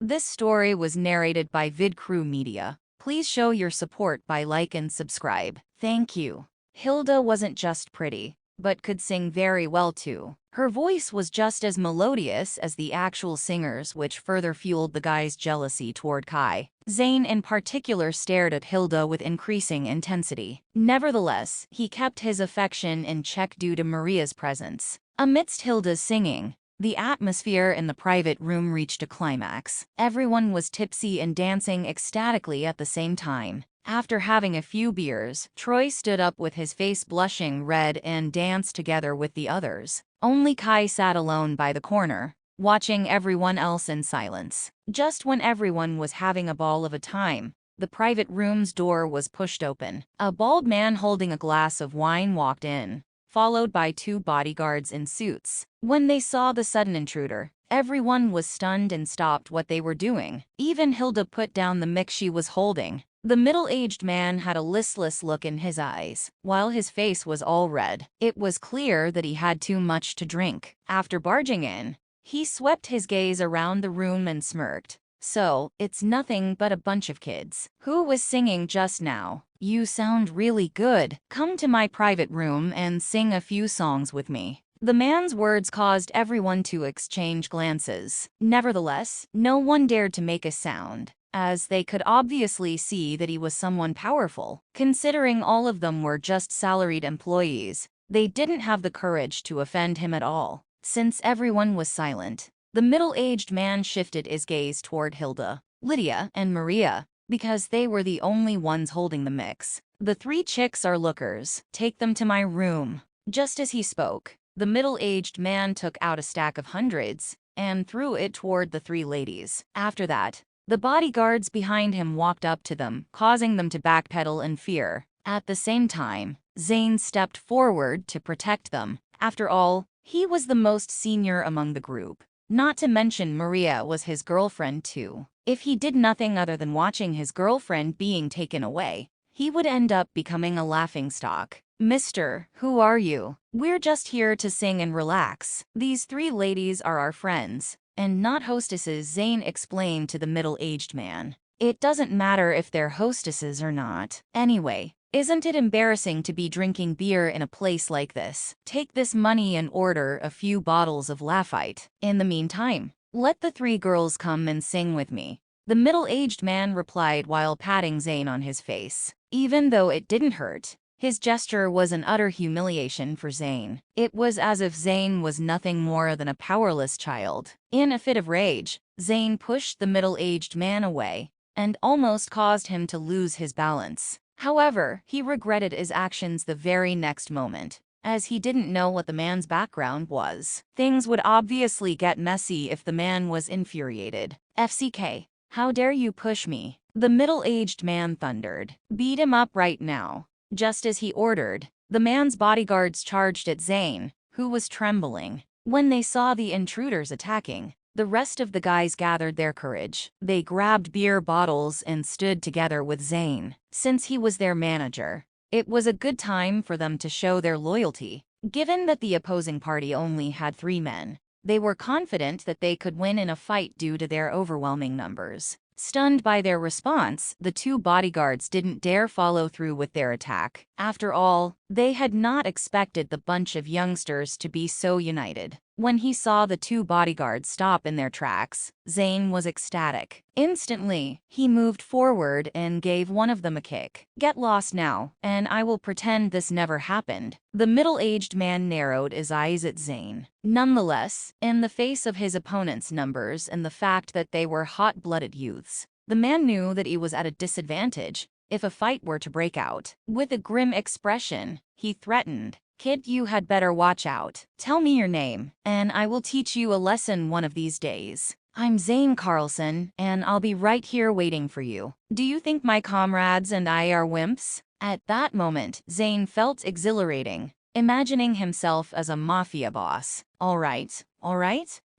This story was narrated by VidCrew Media. Please show your support by like and subscribe. Thank you. Hilda wasn't just pretty, but could sing very well too. Her voice was just as melodious as the actual singers, which further fueled the guy's jealousy toward Kai. Zayn in particular stared at Hilda with increasing intensity. Nevertheless, he kept his affection in check due to Maria's presence. Amidst Hilda's singing, the atmosphere in the private room reached a climax. Everyone was tipsy and dancing ecstatically at the same time. After having a few beers, Troy stood up with his face blushing red and danced together with the others. Only Kai sat alone by the corner, watching everyone else in silence. Just when everyone was having a ball of a time, the private room's door was pushed open. A bald man holding a glass of wine walked in, followed by two bodyguards in suits. When they saw the sudden intruder, everyone was stunned and stopped what they were doing. Even Hilda put down the mic she was holding. The middle-aged man had a listless look in his eyes, while his face was all red. It was clear that he had too much to drink. After barging in, he swept his gaze around the room and smirked. "So, it's nothing but a bunch of kids. Who was singing just now? You sound really good. Come to my private room and sing a few songs with me." The man's words caused everyone to exchange glances. Nevertheless, no one dared to make a sound, as they could obviously see that he was someone powerful. Considering all of them were just salaried employees, they didn't have the courage to offend him at all. Since everyone was silent, the middle-aged man shifted his gaze toward Hilda, Lydia, and Maria, because they were the only ones holding the mix. "The three chicks are lookers. Take them to my room." Just as he spoke, the middle-aged man took out a stack of hundreds and threw it toward the three ladies. After that, the bodyguards behind him walked up to them, causing them to backpedal in fear. At the same time, Zayn stepped forward to protect them. After all, he was the most senior among the group. Not to mention Maria was his girlfriend too. If he did nothing other than watching his girlfriend being taken away, he would end up becoming a laughingstock. "Mister, who are you? We're just here to sing and relax. These three ladies are our friends, and not hostesses," Zayn explained to the middle-aged man. "It doesn't matter if they're hostesses or not. Anyway, isn't it embarrassing to be drinking beer in a place like this? Take this money and order a few bottles of Lafite. In the meantime, let the three girls come and sing with me." The middle-aged man replied while patting Zayn on his face. Even though it didn't hurt, his gesture was an utter humiliation for Zayn. It was as if Zayn was nothing more than a powerless child. In a fit of rage, Zayn pushed the middle-aged man away and almost caused him to lose his balance. However, he regretted his actions the very next moment, as he didn't know what the man's background was. Things would obviously get messy if the man was infuriated. "FCK, how dare you push me?" the middle-aged man thundered. "Beat him up right now." Just as he ordered, the man's bodyguards charged at Zayn, who was trembling. When they saw the intruders attacking, the rest of the guys gathered their courage. They grabbed beer bottles and stood together with Zayn. Since he was their manager, it was a good time for them to show their loyalty. Given that the opposing party only had 3 men, they were confident that they could win in a fight due to their overwhelming numbers. Stunned by their response, the 2 bodyguards didn't dare follow through with their attack. After all, they had not expected the bunch of youngsters to be so united. When he saw the 2 bodyguards stop in their tracks, Zayn was ecstatic. Instantly, he moved forward and gave one of them a kick. "Get lost now, and I will pretend this never happened." The middle-aged man narrowed his eyes at Zayn. Nonetheless, in the face of his opponent's numbers and the fact that they were hot-blooded youths, the man knew that he was at a disadvantage if a fight were to break out. With a grim expression, he threatened, "Kid, you had better watch out. Tell me your name, and I will teach you a lesson one of these days." "I'm Zayn Carlson, and I'll be right here waiting for you. Do you think my comrades and I are wimps?" At that moment, Zayn felt exhilarating, imagining himself as a mafia boss. All right.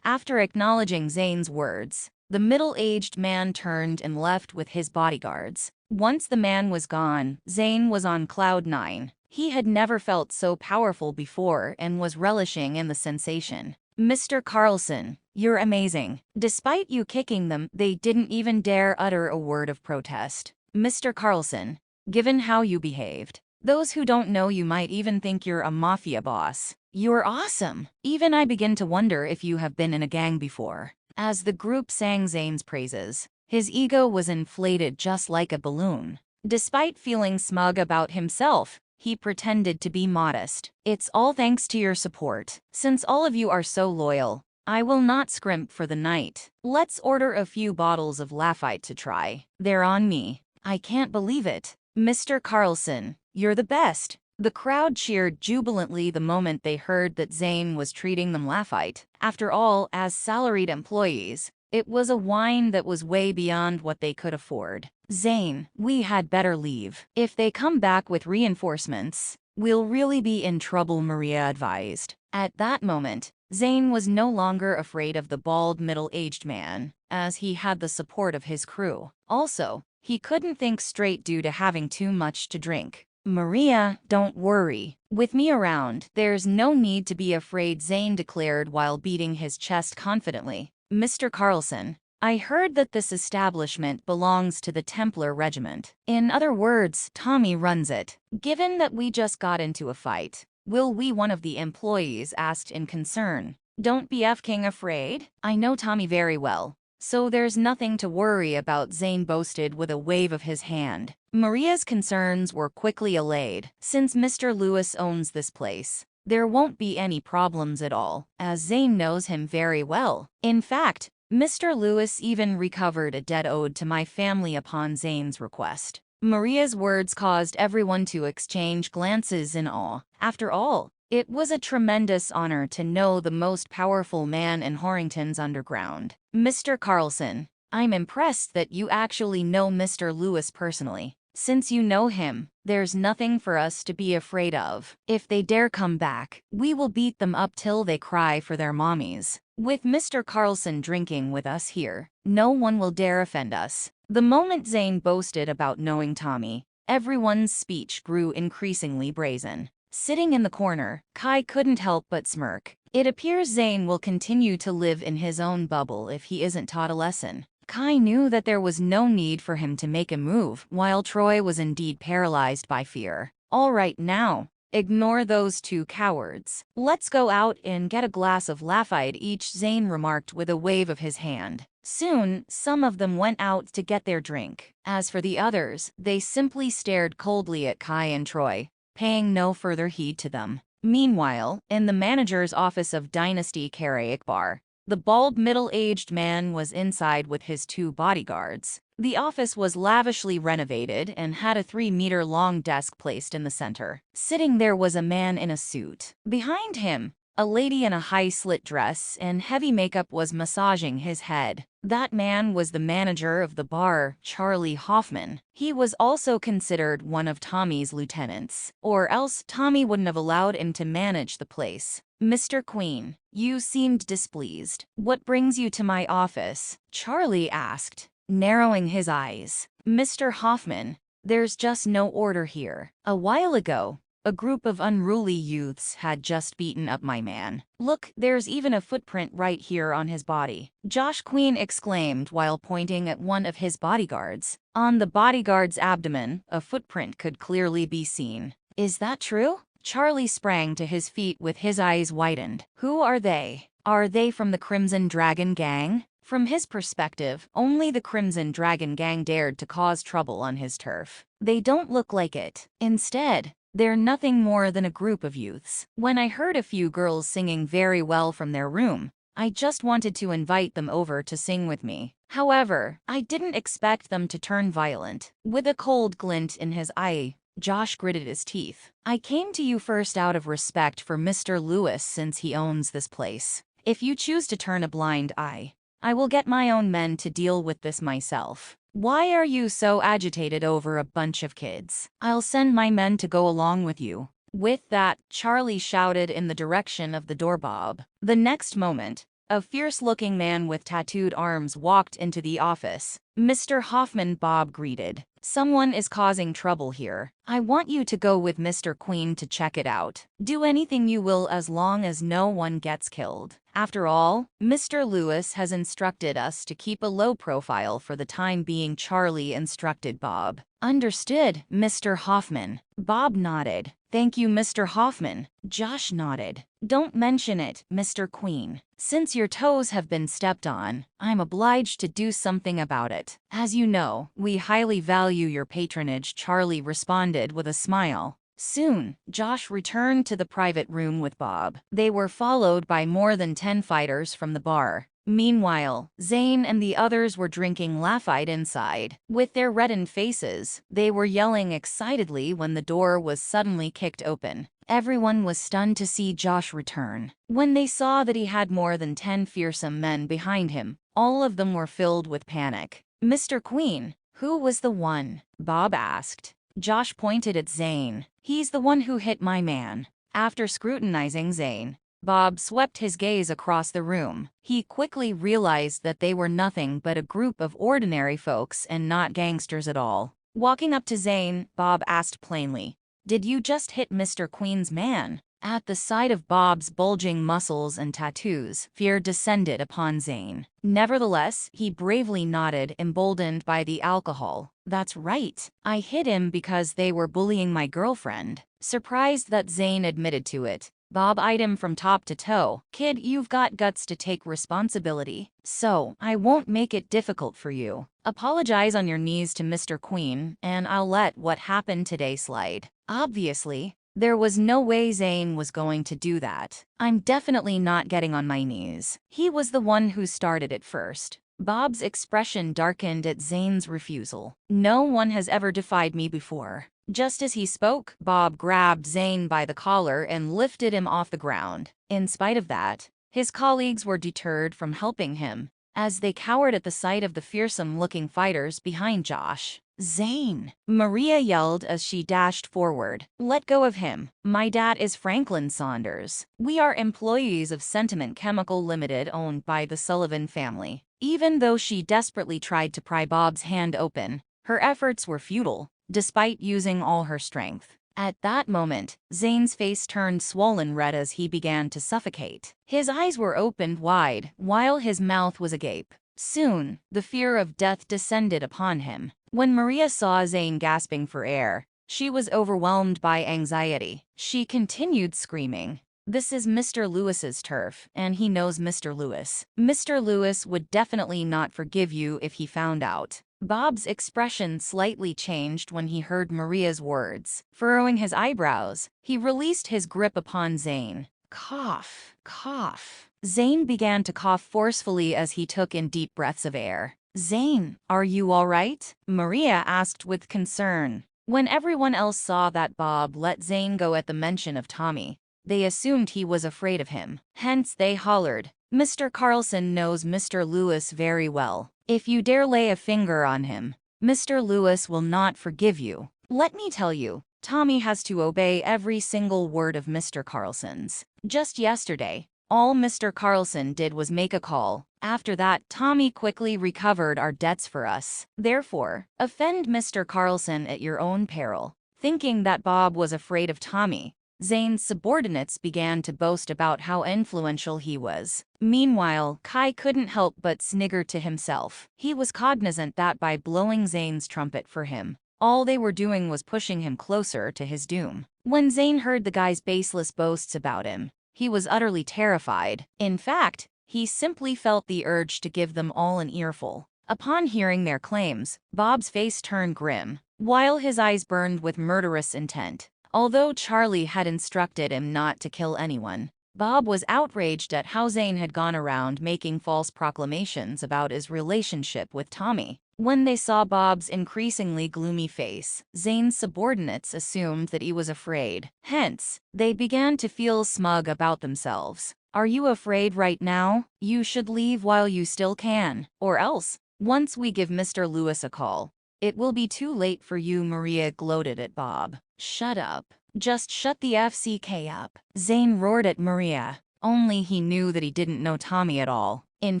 After acknowledging Zayn's words, the middle-aged man turned and left with his bodyguards. Once the man was gone, Zayn was on cloud 9. He had never felt so powerful before and was relishing in the sensation. "Mr. Carlson, You're amazing." Despite you kicking them, they didn't even dare utter a word of protest. "Mr. Carlson, given how you behaved, those who don't know you might even think you're a mafia boss. You're awesome. Even I begin to wonder if you have been in a gang before." As the group sang Zane's praises, his ego was inflated just like a balloon. Despite feeling smug about himself, he pretended to be modest. "It's all thanks to your support. Since all of you are so loyal, I will not scrimp for the night. Let's order a few bottles of Lafite to try. They're on me." "I can't believe it. Mr. Carlson, you're the best." The crowd cheered jubilantly the moment they heard that Zane was treating them Lafite. After all, as salaried employees, it was a wine that was way beyond what they could afford. "Zane, we had better leave. If they come back with reinforcements, we'll really be in trouble," Maria advised. At that moment, Zane was no longer afraid of the bald middle-aged man, as he had the support of his crew. Also, he couldn't think straight due to having too much to drink. "Maria, don't worry. With me around, there's no need to be afraid," Zane declared while beating his chest confidently. "Mr. Carlson, I heard that this establishment belongs to the Templar Regiment. In other words, Tommy runs it. Given that we just got into a fight, will we?" one of the employees asked in concern. "Don't be f***ing afraid. I know Tommy very well, so there's nothing to worry about," Zane boasted with a wave of his hand. Maria's concerns were quickly allayed. Since Mr. Lewis owns this place, there won't be any problems at all, as Zane knows him very well. In fact, Mr. Lewis even recovered a debt owed to my family upon Zane's request. Maria's words caused everyone to exchange glances in awe. After all, it was a tremendous honor to know the most powerful man in Horrington's underground. "Mr. Carlson, I'm impressed that you actually know Mr. Lewis personally. Since you know him, there's nothing for us to be afraid of. If they dare come back, we will beat them up till they cry for their mommies. With Mr. Carlson drinking with us here, no one will dare offend us." The moment Zane boasted about knowing Tommy, everyone's speech grew increasingly brazen. Sitting in the corner, Kai couldn't help but smirk. It appears Zane will continue to live in his own bubble if he isn't taught a lesson. Kai knew that there was no need for him to make a move, while Troy was indeed paralyzed by fear. "All right now, ignore those two cowards. Let's go out and get a glass of Lafite each," Zane remarked with a wave of his hand. Soon, some of them went out to get their drink. As for the others, they simply stared coldly at Kai and Troy, paying no further heed to them. Meanwhile, in the manager's office of Dynasty Karaoke Bar, the bald middle-aged man was inside with his two bodyguards. The office was lavishly renovated and had a 3-meter-long desk placed in the center. Sitting there was a man in a suit. Behind him, a lady in a high-slit dress and heavy makeup was massaging his head. That man was the manager of the bar, Charlie Hoffman. He was also considered one of Tommy's lieutenants, or else Tommy wouldn't have allowed him to manage the place. "Mr. Queen, you seemed displeased. What brings you to my office?" Charlie asked, narrowing his eyes. "Mr. Hoffman, there's just no order here. A while ago, a group of unruly youths had just beaten up my man. Look, there's even a footprint right here on his body," Josh Queen exclaimed while pointing at one of his bodyguards. On the bodyguard's abdomen, a footprint could clearly be seen. "Is that true?" Charlie sprang to his feet with his eyes widened. "Who are they? Are they from the Crimson Dragon Gang?" From his perspective, only the Crimson Dragon Gang dared to cause trouble on his turf. "They don't look like it. Instead, they're nothing more than a group of youths. When I heard a few girls singing very well from their room, I just wanted to invite them over to sing with me. However, I didn't expect them to turn violent." With a cold glint in his eye, Josh gritted his teeth. "I came to you first out of respect for Mr. Lewis since he owns this place. If you choose to turn a blind eye, I will get my own men to deal with this myself. Why are you so agitated over a bunch of kids? I'll send my men to go along with you." With that, Charlie shouted in the direction of the doorknob. The next moment, a fierce-looking man with tattooed arms walked into the office. "Mr. Hoffman," Bob greeted. Someone is causing trouble here. I want you to go with Mr. Queen to check it out. Do anything you will as long as no one gets killed. After all, Mr. Lewis has instructed us to keep a low profile for the time being, Charlie instructed Bob. Understood, Mr. Hoffman. Bob nodded. Thank you, Mr. Hoffman. Josh nodded. Don't mention it, Mr. Queen. Since your toes have been stepped on, I'm obliged to do something about it. As you know, we highly value your patronage, Charlie responded with a smile. Soon, Josh returned to the private room with Bob. They were followed by more than 10 fighters from the bar. Meanwhile, Zane and the others were drinking Lafite inside. With their reddened faces, they were yelling excitedly when the door was suddenly kicked open. Everyone was stunned to see Josh return. When they saw that he had more than 10 fearsome men behind him, all of them were filled with panic. Mr. Queen, who was the one? Bob asked. Josh pointed at Zane. He's the one who hit my man. After scrutinizing Zane, Bob swept his gaze across the room. He quickly realized that they were nothing but a group of ordinary folks and not gangsters at all. Walking up to Zane, Bob asked plainly, "Did you just hit Mr. Queen's man?" At the sight of Bob's bulging muscles and tattoos, fear descended upon Zane. Nevertheless, he bravely nodded, emboldened by the alcohol. "That's right. I hit him because they were bullying my girlfriend." Surprised that Zane admitted to it, Bob eyed him from top to toe. "Kid, you've got guts to take responsibility, so I won't make it difficult for you. Apologize on your knees to Mr. Queen, and I'll let what happened today slide." Obviously, there was no way Zane was going to do that. "I'm definitely not getting on my knees. He was the one who started it first." Bob's expression darkened at Zane's refusal. "No one has ever defied me before." Just as he spoke, Bob grabbed Zane by the collar and lifted him off the ground. In spite of that, his colleagues were deterred from helping him, as they cowered at the sight of the fearsome-looking fighters behind Josh. "Zane!" Maria yelled as she dashed forward. "Let go of him. My dad is Franklin Saunders. We are employees of Sentiment Chemical Limited, owned by the Sullivan family." Even though she desperately tried to pry Bob's hand open, her efforts were futile, despite using all her strength. At that moment, Zane's face turned swollen red as he began to suffocate. His eyes were opened wide, while his mouth was agape. Soon, the fear of death descended upon him. When Maria saw Zane gasping for air, she was overwhelmed by anxiety. She continued screaming, "This is Mr. Lewis's turf, and he knows Mr. Lewis. Mr. Lewis would definitely not forgive you if he found out." Bob's expression slightly changed when he heard Maria's words. Furrowing his eyebrows, he released his grip upon Zane. Cough, cough. Zane began to cough forcefully as he took in deep breaths of air. "Zane, are you all right?" Maria asked with concern. When everyone else saw that Bob let Zane go at the mention of Tommy, they assumed he was afraid of him. Hence they hollered, "Mr. Carlson knows Mr. Lewis very well. If you dare lay a finger on him, Mr. Lewis will not forgive you. Let me tell you, Tommy has to obey every single word of Mr. Carlson's. Just yesterday, all Mr. Carlson did was make a call. After that, Tommy quickly recovered our debts for us. Therefore, offend Mr. Carlson at your own peril." Thinking that Bob was afraid of Tommy, Zane's subordinates began to boast about how influential he was. Meanwhile, Kai couldn't help but snigger to himself. He was cognizant that by blowing Zane's trumpet for him, all they were doing was pushing him closer to his doom. When Zane heard the guy's baseless boasts about him, he was utterly terrified. In fact, he simply felt the urge to give them all an earful. Upon hearing their claims, Bob's face turned grim, while his eyes burned with murderous intent. Although Charlie had instructed him not to kill anyone, Bob was outraged at how Zane had gone around making false proclamations about his relationship with Tommy. When they saw Bob's increasingly gloomy face, Zane's subordinates assumed that he was afraid. Hence, they began to feel smug about themselves. "Are you afraid right now? You should leave while you still can. Or else, once we give Mr. Lewis a call, it will be too late for you," Maria gloated at Bob. "Shut up. Just shut the FCK up," Zane roared at Maria. Only he knew that he didn't know Tommy at all. In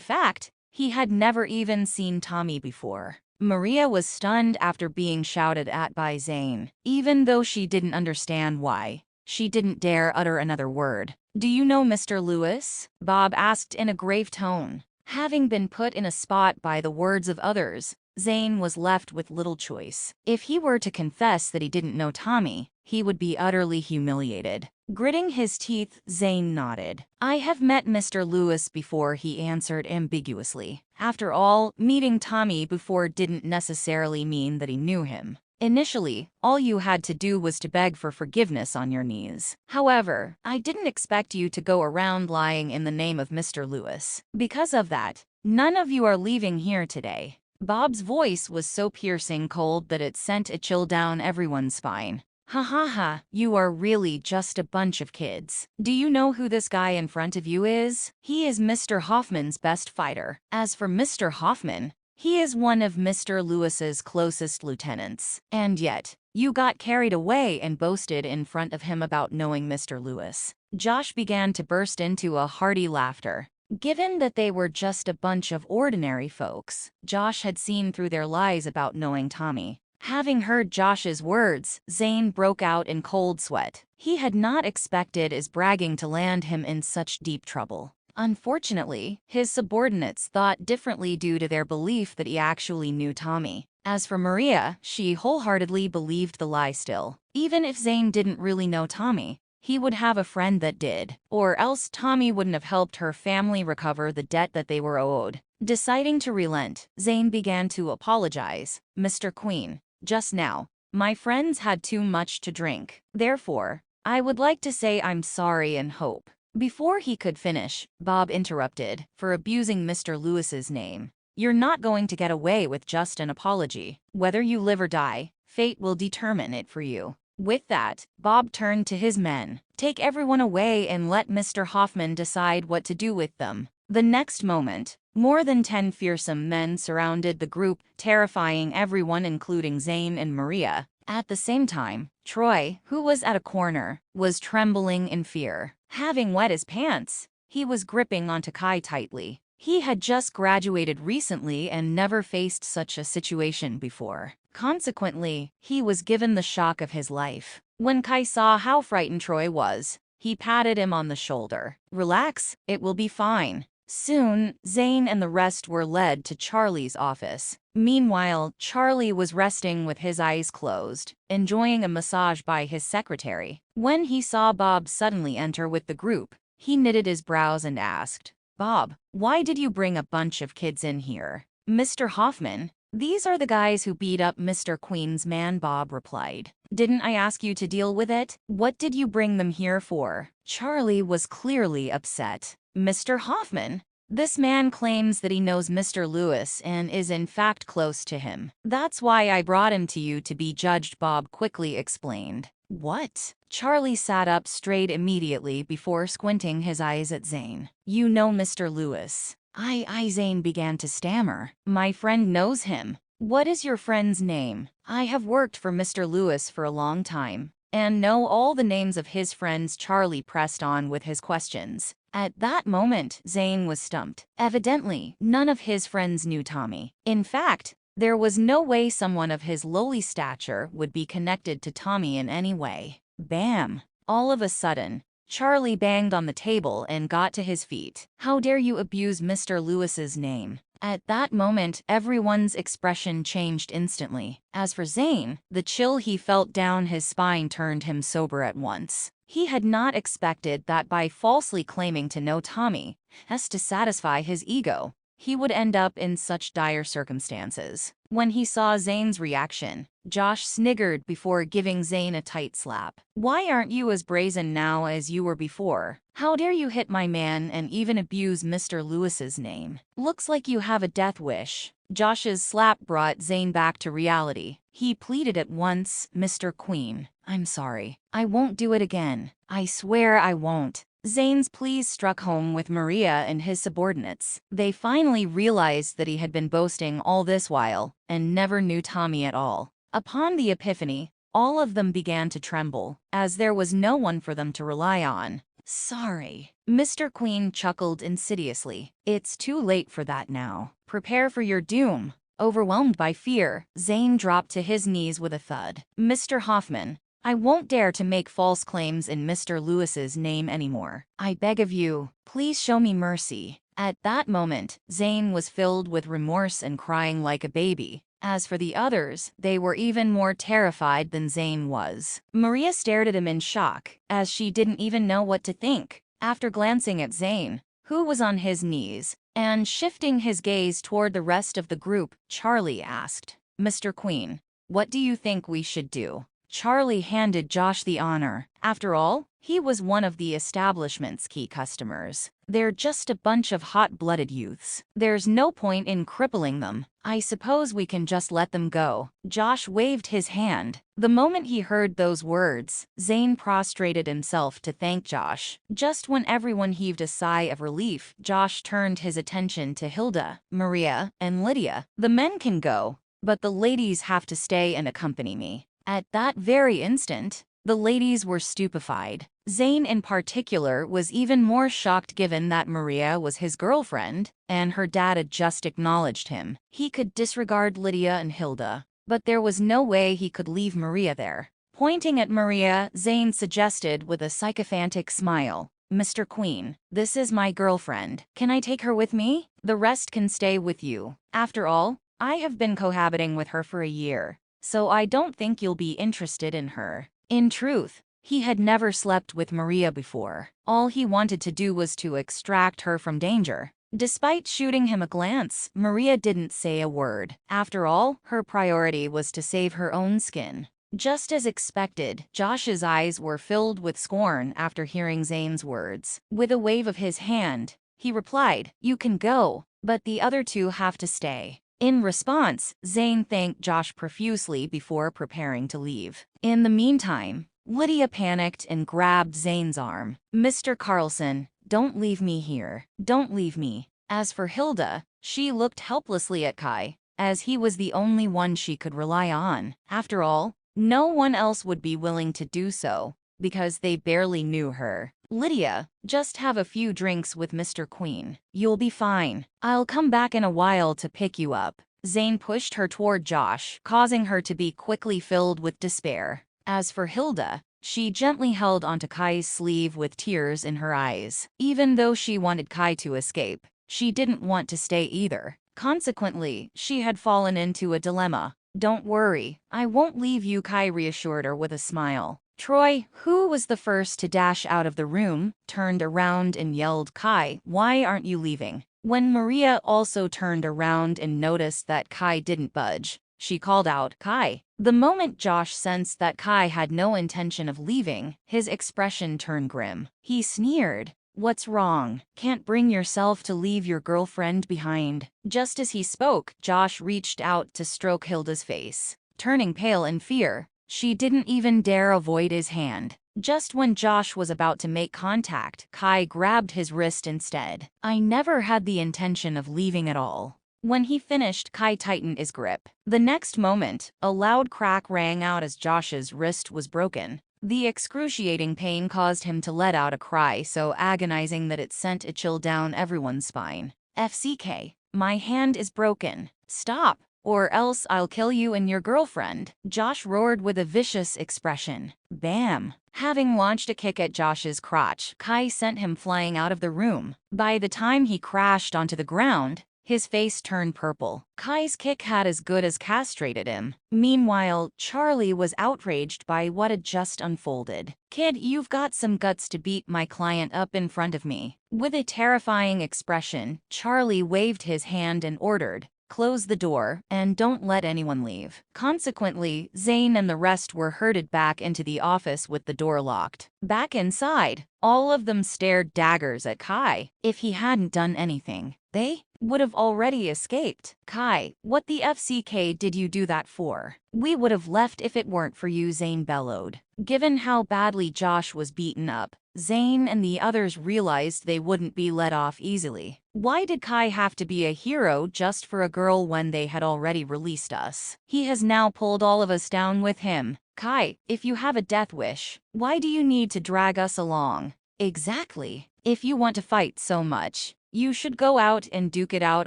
fact, he had never even seen Tommy before. Maria was stunned after being shouted at by Zane. Even though she didn't understand why, she didn't dare utter another word. "Do you know Mr. Lewis?" Bob asked in a grave tone. Having been put in a spot by the words of others, Zane was left with little choice. If he were to confess that he didn't know Tommy, he would be utterly humiliated. Gritting his teeth, Zane nodded. "I have met Mr. Lewis before," he answered ambiguously. After all, meeting Tommy before didn't necessarily mean that he knew him. Initially, all you had to do was to beg for forgiveness on your knees. "However, I didn't expect you to go around lying in the name of Mr. Lewis. Because of that, none of you are leaving here today." Bob's voice was so piercing cold that it sent a chill down everyone's spine. "Ha ha ha, you are really just a bunch of kids. Do you know who this guy in front of you is? He is Mr. Hoffman's best fighter. As for Mr. Hoffman, he is one of Mr. Lewis's closest lieutenants. And yet, you got carried away and boasted in front of him about knowing Mr. Lewis." Josh began to burst into a hearty laughter. Given that they were just a bunch of ordinary folks, Josh had seen through their lies about knowing Tommy. Having heard Josh's words, Zane broke out in cold sweat. He had not expected his bragging to land him in such deep trouble. Unfortunately, his subordinates thought differently due to their belief that he actually knew Tommy. As for Maria, she wholeheartedly believed the lie still. Even if Zane didn't really know Tommy, he would have a friend that did, or else Tommy wouldn't have helped her family recover the debt that they were owed. Deciding to relent, Zane began to apologize. "Mr. Queen, just now, my friends had too much to drink. Therefore, I would like to say I'm sorry and hope." Before he could finish, Bob interrupted, "For abusing Mr. Lewis's name, you're not going to get away with just an apology. Whether you live or die, fate will determine it for you." With that, Bob turned to his men. "Take everyone away and let Mr. Hoffman decide what to do with them." The next moment, more than 10 fearsome men surrounded the group, terrifying everyone including Zane and Maria. At the same time, Troy, who was at a corner, was trembling in fear. Having wet his pants, he was gripping onto Kai tightly. He had just graduated recently and never faced such a situation before. Consequently, he was given the shock of his life. When Kai saw how frightened Troy was, he patted him on the shoulder. "Relax, it will be fine." Soon, Zane and the rest were led to Charlie's office. Meanwhile, Charlie was resting with his eyes closed, enjoying a massage by his secretary. When he saw Bob suddenly enter with the group, he knitted his brows and asked, "Bob, why did you bring a bunch of kids in here?" "Mr. Hoffman, these are the guys who beat up Mr. Queen's man," Bob replied. "Didn't I ask you to deal with it? What did you bring them here for?" Charlie was clearly upset. "Mr. Hoffman, this man claims that he knows Mr. Lewis and is in fact close to him. That's why I brought him to you to be judged," Bob quickly explained. "What?" Charlie sat up straight immediately before squinting his eyes at Zane. "You know Mr. Lewis?" I Zane began to stammer. "My friend knows him." "What is your friend's name?" "I have worked for Mr. Lewis for a long time and know all the names of his friends." Charlie pressed on with his questions. At that moment, Zane was stumped. Evidently, none of his friends knew Tommy. In fact, there was no way someone of his lowly stature would be connected to Tommy in any way. Bam! All of a sudden, Charlie banged on the table and got to his feet. "How dare you abuse Mr. Lewis's name?" At that moment, everyone's expression changed instantly. As for Zane, the chill he felt down his spine turned him sober at once. He had not expected that by falsely claiming to know Tommy, as to satisfy his ego, he would end up in such dire circumstances. When he saw Zane's reaction, Josh sniggered before giving Zane a tight slap. "Why aren't you as brazen now as you were before? How dare you hit my man and even abuse Mr. Lewis's name? Looks like you have a death wish." Josh's slap brought Zane back to reality. He pleaded at once, "Mr. Queen, I'm sorry. I won't do it again. I swear I won't." Zane's pleas struck home with Maria and his subordinates. They finally realized that he had been boasting all this while and never knew Tommy at all. Upon the epiphany, all of them began to tremble, as there was no one for them to rely on. "Sorry." Mr. Queen chuckled insidiously. "It's too late for that now. Prepare for your doom." Overwhelmed by fear, Zane dropped to his knees with a thud. Mr. Hoffman, I won't dare to make false claims in Mr. Lewis's name anymore. I beg of you, please show me mercy. At that moment, Zane was filled with remorse and crying like a baby. As for the others, they were even more terrified than Zane was. Maria stared at him in shock, as she didn't even know what to think. After glancing at Zane, who was on his knees, and shifting his gaze toward the rest of the group, Charlie asked, Mr. Queen, what do you think we should do? Charlie handed Josh the honor. After all, he was one of the establishment's key customers. They're just a bunch of hot-blooded youths. There's no point in crippling them. I suppose we can just let them go. Josh waved his hand. The moment he heard those words, Zane prostrated himself to thank Josh. Just when everyone heaved a sigh of relief, Josh turned his attention to Hilda, Maria, and Lydia. The men can go, but the ladies have to stay and accompany me. At that very instant, the ladies were stupefied. Zane in particular was even more shocked given that Maria was his girlfriend, and her dad had just acknowledged him. He could disregard Lydia and Hilda, but there was no way he could leave Maria there. Pointing at Maria, Zane suggested with a sycophantic smile, Mr. Queen, this is my girlfriend. Can I take her with me? The rest can stay with you. After all, I have been cohabiting with her for a year, so I don't think you'll be interested in her. In truth, he had never slept with Maria before. All he wanted to do was to extract her from danger. Despite shooting him a glance, Maria didn't say a word. After all, her priority was to save her own skin. Just as expected, Josh's eyes were filled with scorn after hearing Zane's words. With a wave of his hand, he replied, You can go, but the other two have to stay. In response, Zane thanked Josh profusely before preparing to leave. In the meantime, Lydia panicked and grabbed Zane's arm. Mr. Carlson, don't leave me here. Don't leave me. As for Hilda, she looked helplessly at Kai, as he was the only one she could rely on. After all, no one else would be willing to do so, because they barely knew her. Lydia, just have a few drinks with Mr. Queen. You'll be fine. I'll come back in a while to pick you up. Zane pushed her toward Josh, causing her to be quickly filled with despair. As for Hilda, she gently held onto Kai's sleeve with tears in her eyes. Even though she wanted Kai to escape, she didn't want to stay either. Consequently, she had fallen into a dilemma. Don't worry, I won't leave you, Kai reassured her with a smile. Troy, who was the first to dash out of the room, turned around and yelled, Kai, why aren't you leaving? When Maria also turned around and noticed that Kai didn't budge, she called out, Kai. The moment Josh sensed that Kai had no intention of leaving, his expression turned grim. He sneered, What's wrong? Can't bring yourself to leave your girlfriend behind? Just as he spoke, Josh reached out to stroke Hilda's face. Turning pale in fear, she didn't even dare avoid his hand. Just when Josh was about to make contact, Kai grabbed his wrist instead. I never had the intention of leaving at all. When he finished, Kai tightened his grip. The next moment, a loud crack rang out as Josh's wrist was broken. The excruciating pain caused him to let out a cry so agonizing that it sent a chill down everyone's spine. FCK, my hand is broken. Stop, or else I'll kill you and your girlfriend, Josh roared with a vicious expression. Bam! Having launched a kick at Josh's crotch, Kai sent him flying out of the room. By the time he crashed onto the ground, his face turned purple. Kai's kick had as good as castrated him. Meanwhile, Charlie was outraged by what had just unfolded. Kid, you've got some guts to beat my client up in front of me. With a terrifying expression, Charlie waved his hand and ordered, Close the door, and don't let anyone leave. Consequently, Zane and the rest were herded back into the office with the door locked. Back inside, all of them stared daggers at Kai. If he hadn't done anything, they would have already escaped. Kai, what the FCK did you do that for? We would have left if it weren't for you, Zane bellowed. Given how badly Josh was beaten up, Zane and the others realized they wouldn't be let off easily. Why did Kai have to be a hero just for a girl when they had already released us? He has now pulled all of us down with him. Kai, if you have a death wish, why do you need to drag us along? Exactly. If you want to fight so much, you should go out and duke it out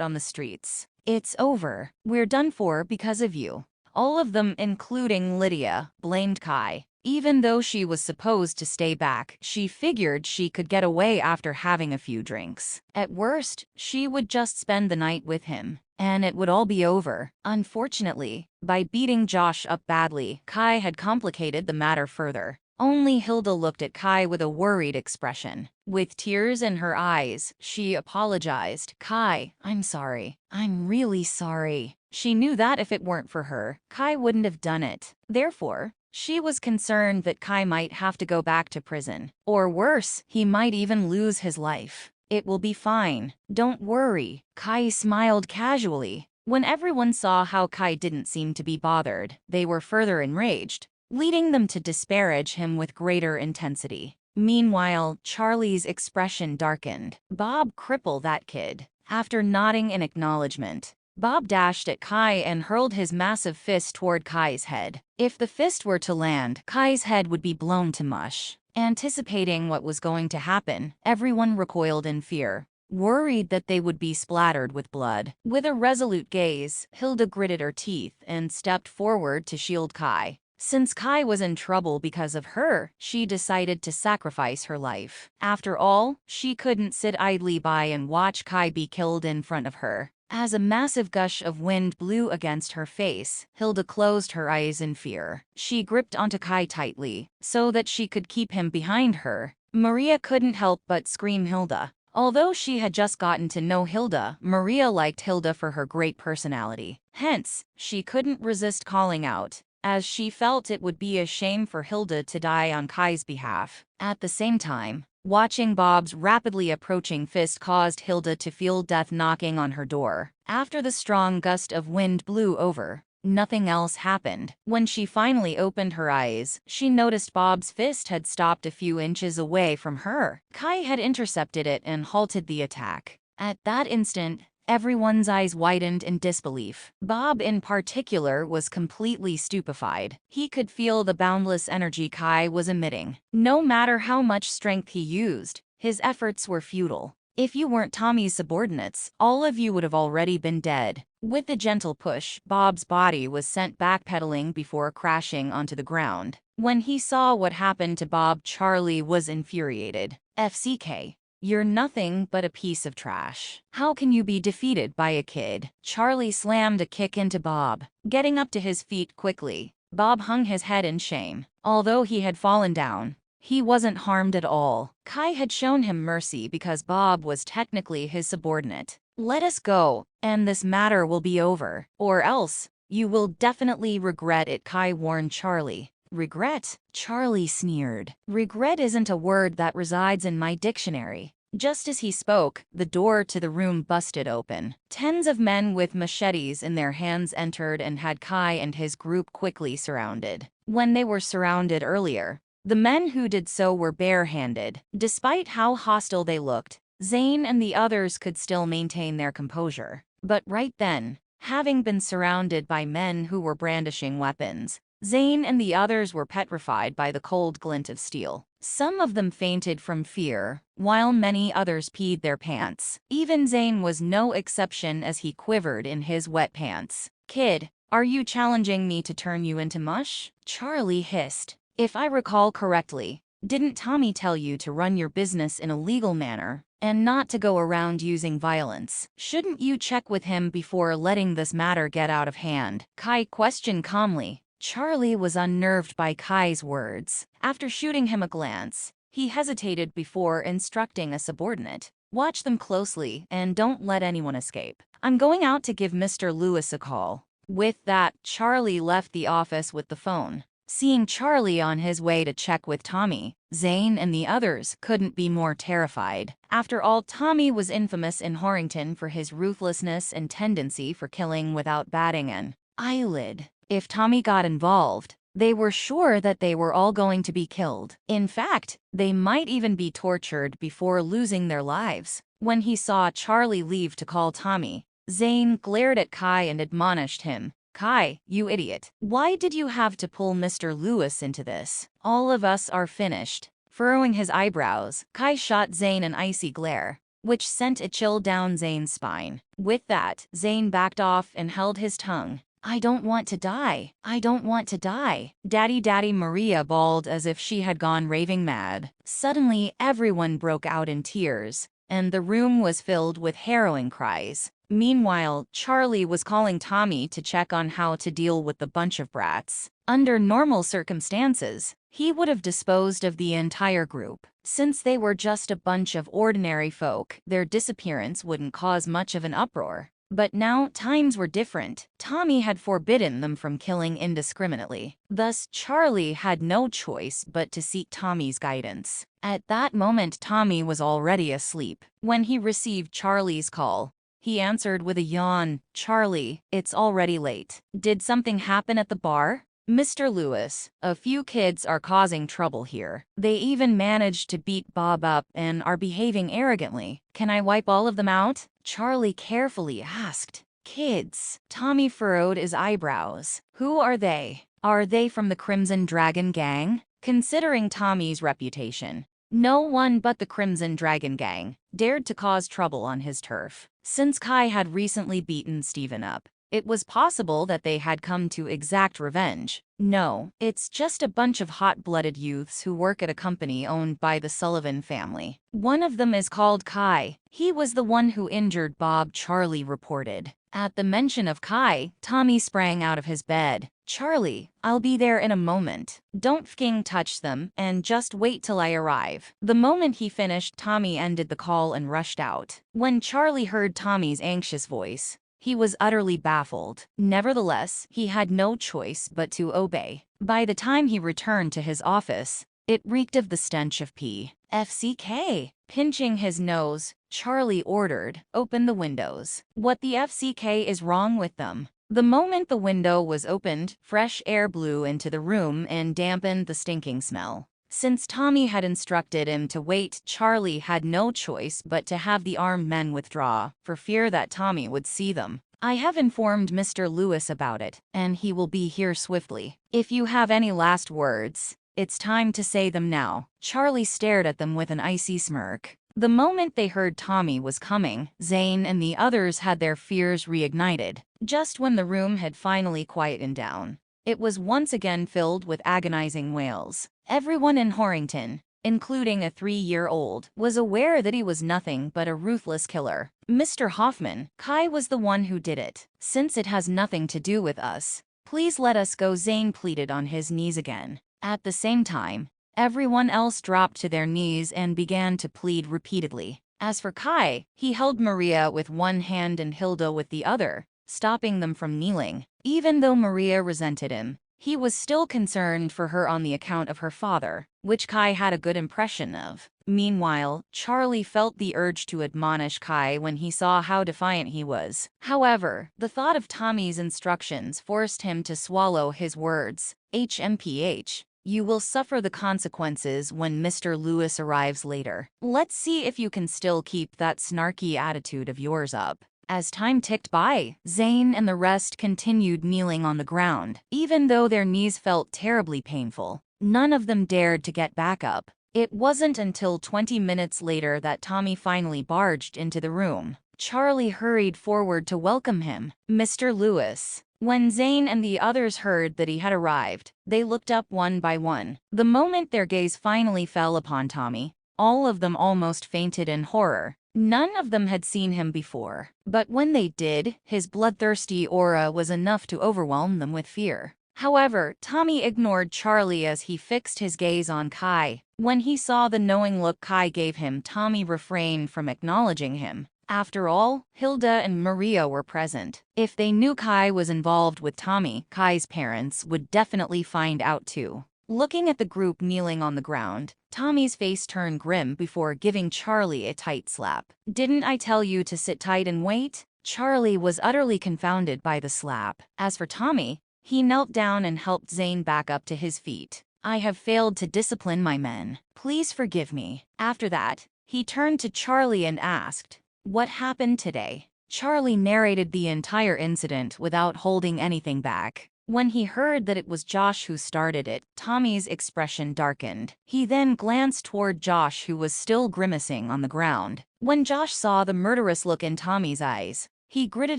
on the streets. It's over. We're done for because of you. All of them, including Lydia, blamed Kai. Even though she was supposed to stay back, she figured she could get away after having a few drinks. At worst, she would just spend the night with him, and it would all be over. Unfortunately, by beating Josh up badly, Kai had complicated the matter further. Only Hilda looked at Kai with a worried expression. With tears in her eyes, she apologized. Kai, I'm sorry. I'm really sorry. She knew that if it weren't for her, Kai wouldn't have done it. Therefore, she was concerned that Kai might have to go back to prison. Or worse, he might even lose his life. It will be fine. Don't worry. Kai smiled casually. When everyone saw how Kai didn't seem to be bothered, they were further enraged, leading them to disparage him with greater intensity. Meanwhile, Charlie's expression darkened. Bob, cripple that kid. After nodding in acknowledgement, Bob dashed at Kai and hurled his massive fist toward Kai's head. If the fist were to land, Kai's head would be blown to mush. Anticipating what was going to happen, everyone recoiled in fear, worried that they would be splattered with blood. With a resolute gaze, Hilda gritted her teeth and stepped forward to shield Kai. Since Kai was in trouble because of her, she decided to sacrifice her life. After all, she couldn't sit idly by and watch Kai be killed in front of her. As a massive gush of wind blew against her face, Hilda closed her eyes in fear. She gripped onto Kai tightly, so that she could keep him behind her. Maria couldn't help but scream Hilda. Although she had just gotten to know Hilda, Maria liked Hilda for her great personality. Hence, she couldn't resist calling out, as she felt it would be a shame for Hilda to die on Kai's behalf. At the same time, watching Bob's rapidly approaching fist caused Hilda to feel death knocking on her door. After the strong gust of wind blew over, nothing else happened. When she finally opened her eyes, she noticed Bob's fist had stopped a few inches away from her. Kai had intercepted it and halted the attack. At that instant, everyone's eyes widened in disbelief. Bob in particular was completely stupefied. He could feel the boundless energy Kai was emitting. No matter how much strength he used, his efforts were futile. If you weren't Tommy's subordinates, all of you would have already been dead. With a gentle push, Bob's body was sent backpedaling before crashing onto the ground. When he saw what happened to Bob, Charlie was infuriated. FCK. You're nothing but a piece of trash. How can you be defeated by a kid? Charlie slammed a kick into Bob. Getting up to his feet quickly, Bob hung his head in shame. Although he had fallen down, he wasn't harmed at all. Kai had shown him mercy because Bob was technically his subordinate. Let us go, and this matter will be over. Or else, you will definitely regret it, Kai warned Charlie. Regret? Charlie sneered. Regret isn't a word that resides in my dictionary. Just as he spoke, the door to the room busted open. Tens of men with machetes in their hands entered and had Kai and his group quickly surrounded. When they were surrounded earlier, the men who did so were barehanded. Despite how hostile they looked, Zane and the others could still maintain their composure. But right then, having been surrounded by men who were brandishing weapons, Zane and the others were petrified by the cold glint of steel. Some of them fainted from fear, while many others peed their pants. Even Zane was no exception as he quivered in his wet pants. Kid, are you challenging me to turn you into mush? Charlie hissed. If I recall correctly, didn't Tommy tell you to run your business in a legal manner and not to go around using violence? Shouldn't you check with him before letting this matter get out of hand? Kai questioned calmly. Charlie was unnerved by Kai's words. After shooting him a glance, he hesitated before instructing a subordinate. Watch them closely and don't let anyone escape. I'm going out to give Mr. Lewis a call. With that, Charlie left the office with the phone. Seeing Charlie on his way to check with Tommy, Zane and the others couldn't be more terrified. After all, Tommy was infamous in Horrington for his ruthlessness and tendency for killing without batting an eyelid. If Tommy got involved, they were sure that they were all going to be killed. In fact, they might even be tortured before losing their lives. When he saw Charlie leave to call Tommy, Zane glared at Kai and admonished him. Kai, you idiot. Why did you have to pull Mr. Lewis into this? All of us are finished. Furrowing his eyebrows, Kai shot Zane an icy glare. which sent a chill down Zane's spine. With that, Zane backed off and held his tongue. I don't want to die. I don't want to die. Daddy Maria bawled as if she had gone raving mad. Suddenly, everyone broke out in tears, and the room was filled with harrowing cries. Meanwhile, Charlie was calling Tommy to check on how to deal with the bunch of brats. Under normal circumstances, he would have disposed of the entire group. Since they were just a bunch of ordinary folk, their disappearance wouldn't cause much of an uproar. But now times were different. Tommy had forbidden them from killing indiscriminately. Thus, Charlie had no choice but to seek Tommy's guidance. At that moment, Tommy was already asleep. When he received Charlie's call, he answered with a yawn. Charlie, it's already late. Did something happen at the bar? Mr. Lewis, a few kids are causing trouble here. They even managed to beat Bob up and are behaving arrogantly. Can I wipe all of them out? Charlie carefully asked. Kids. Tommy furrowed his eyebrows. Who are they? Are they from the Crimson Dragon Gang? Considering Tommy's reputation, no one but the Crimson Dragon Gang dared to cause trouble on his turf. Since Kai had recently beaten Steven up, it was possible that they had come to exact revenge. No, it's just a bunch of hot-blooded youths who work at a company owned by the Sullivan family. One of them is called Kai. He was the one who injured Bob, Charlie reported. At the mention of Kai, Tommy sprang out of his bed. Charlie, I'll be there in a moment. Don't fking touch them, and just wait till I arrive. The moment he finished, Tommy ended the call and rushed out. When Charlie heard Tommy's anxious voice, he was utterly baffled. Nevertheless, he had no choice but to obey. By the time he returned to his office, it reeked of the stench of pee. FCK. Pinching his nose, Charlie ordered, open the windows. What the FCK is wrong with them? The moment the window was opened, fresh air blew into the room and dampened the stinking smell. Since Tommy had instructed him to wait, Charlie had no choice but to have the armed men withdraw, for fear that Tommy would see them. I have informed Mr. Lewis about it, and he will be here swiftly. If you have any last words, it's time to say them now. Charlie stared at them with an icy smirk. The moment they heard Tommy was coming, Zane and the others had their fears reignited. Just when the room had finally quietened down, it was once again filled with agonizing wails. Everyone in Horrington, including a 3-year-old, was aware that he was nothing but a ruthless killer. Mr. Hoffman, Kai was the one who did it. Since it has nothing to do with us, please let us go, Zane pleaded on his knees again. At the same time, everyone else dropped to their knees and began to plead repeatedly. As for Kai, he held Maria with one hand and Hilda with the other, stopping them from kneeling. Even though Maria resented him, he was still concerned for her on the account of her father, which Kai had a good impression of. Meanwhile, Charlie felt the urge to admonish Kai when he saw how defiant he was. However, the thought of Tommy's instructions forced him to swallow his words. HMPH. You will suffer the consequences when Mr. Lewis arrives later. Let's see if you can still keep that snarky attitude of yours up. As time ticked by, Zane and the rest continued kneeling on the ground. Even though their knees felt terribly painful, none of them dared to get back up. It wasn't until 20 minutes later that Tommy finally barged into the room. Charlie hurried forward to welcome him. Mr. Lewis. When Zane and the others heard that he had arrived, they looked up one by one. The moment their gaze finally fell upon Tommy, all of them almost fainted in horror. None of them had seen him before, but when they did, his bloodthirsty aura was enough to overwhelm them with fear. However, Tommy ignored Charlie as he fixed his gaze on Kai. When he saw the knowing look Kai gave him, Tommy refrained from acknowledging him. After all, Hilda and Maria were present. If they knew Kai was involved with Tommy, Kai's parents would definitely find out too. Looking at the group kneeling on the ground, Tommy's face turned grim before giving Charlie a tight slap. Didn't I tell you to sit tight and wait? Charlie was utterly confounded by the slap. As for Tommy, he knelt down and helped Zane back up to his feet. I have failed to discipline my men. Please forgive me. After that, he turned to Charlie and asked, what happened today? Charlie narrated the entire incident without holding anything back. When he heard that it was Josh who started it, Tommy's expression darkened. He then glanced toward Josh, who was still grimacing on the ground. When Josh saw the murderous look in Tommy's eyes, he gritted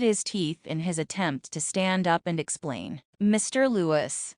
his teeth in his attempt to stand up and explain. "Mr. Lewis,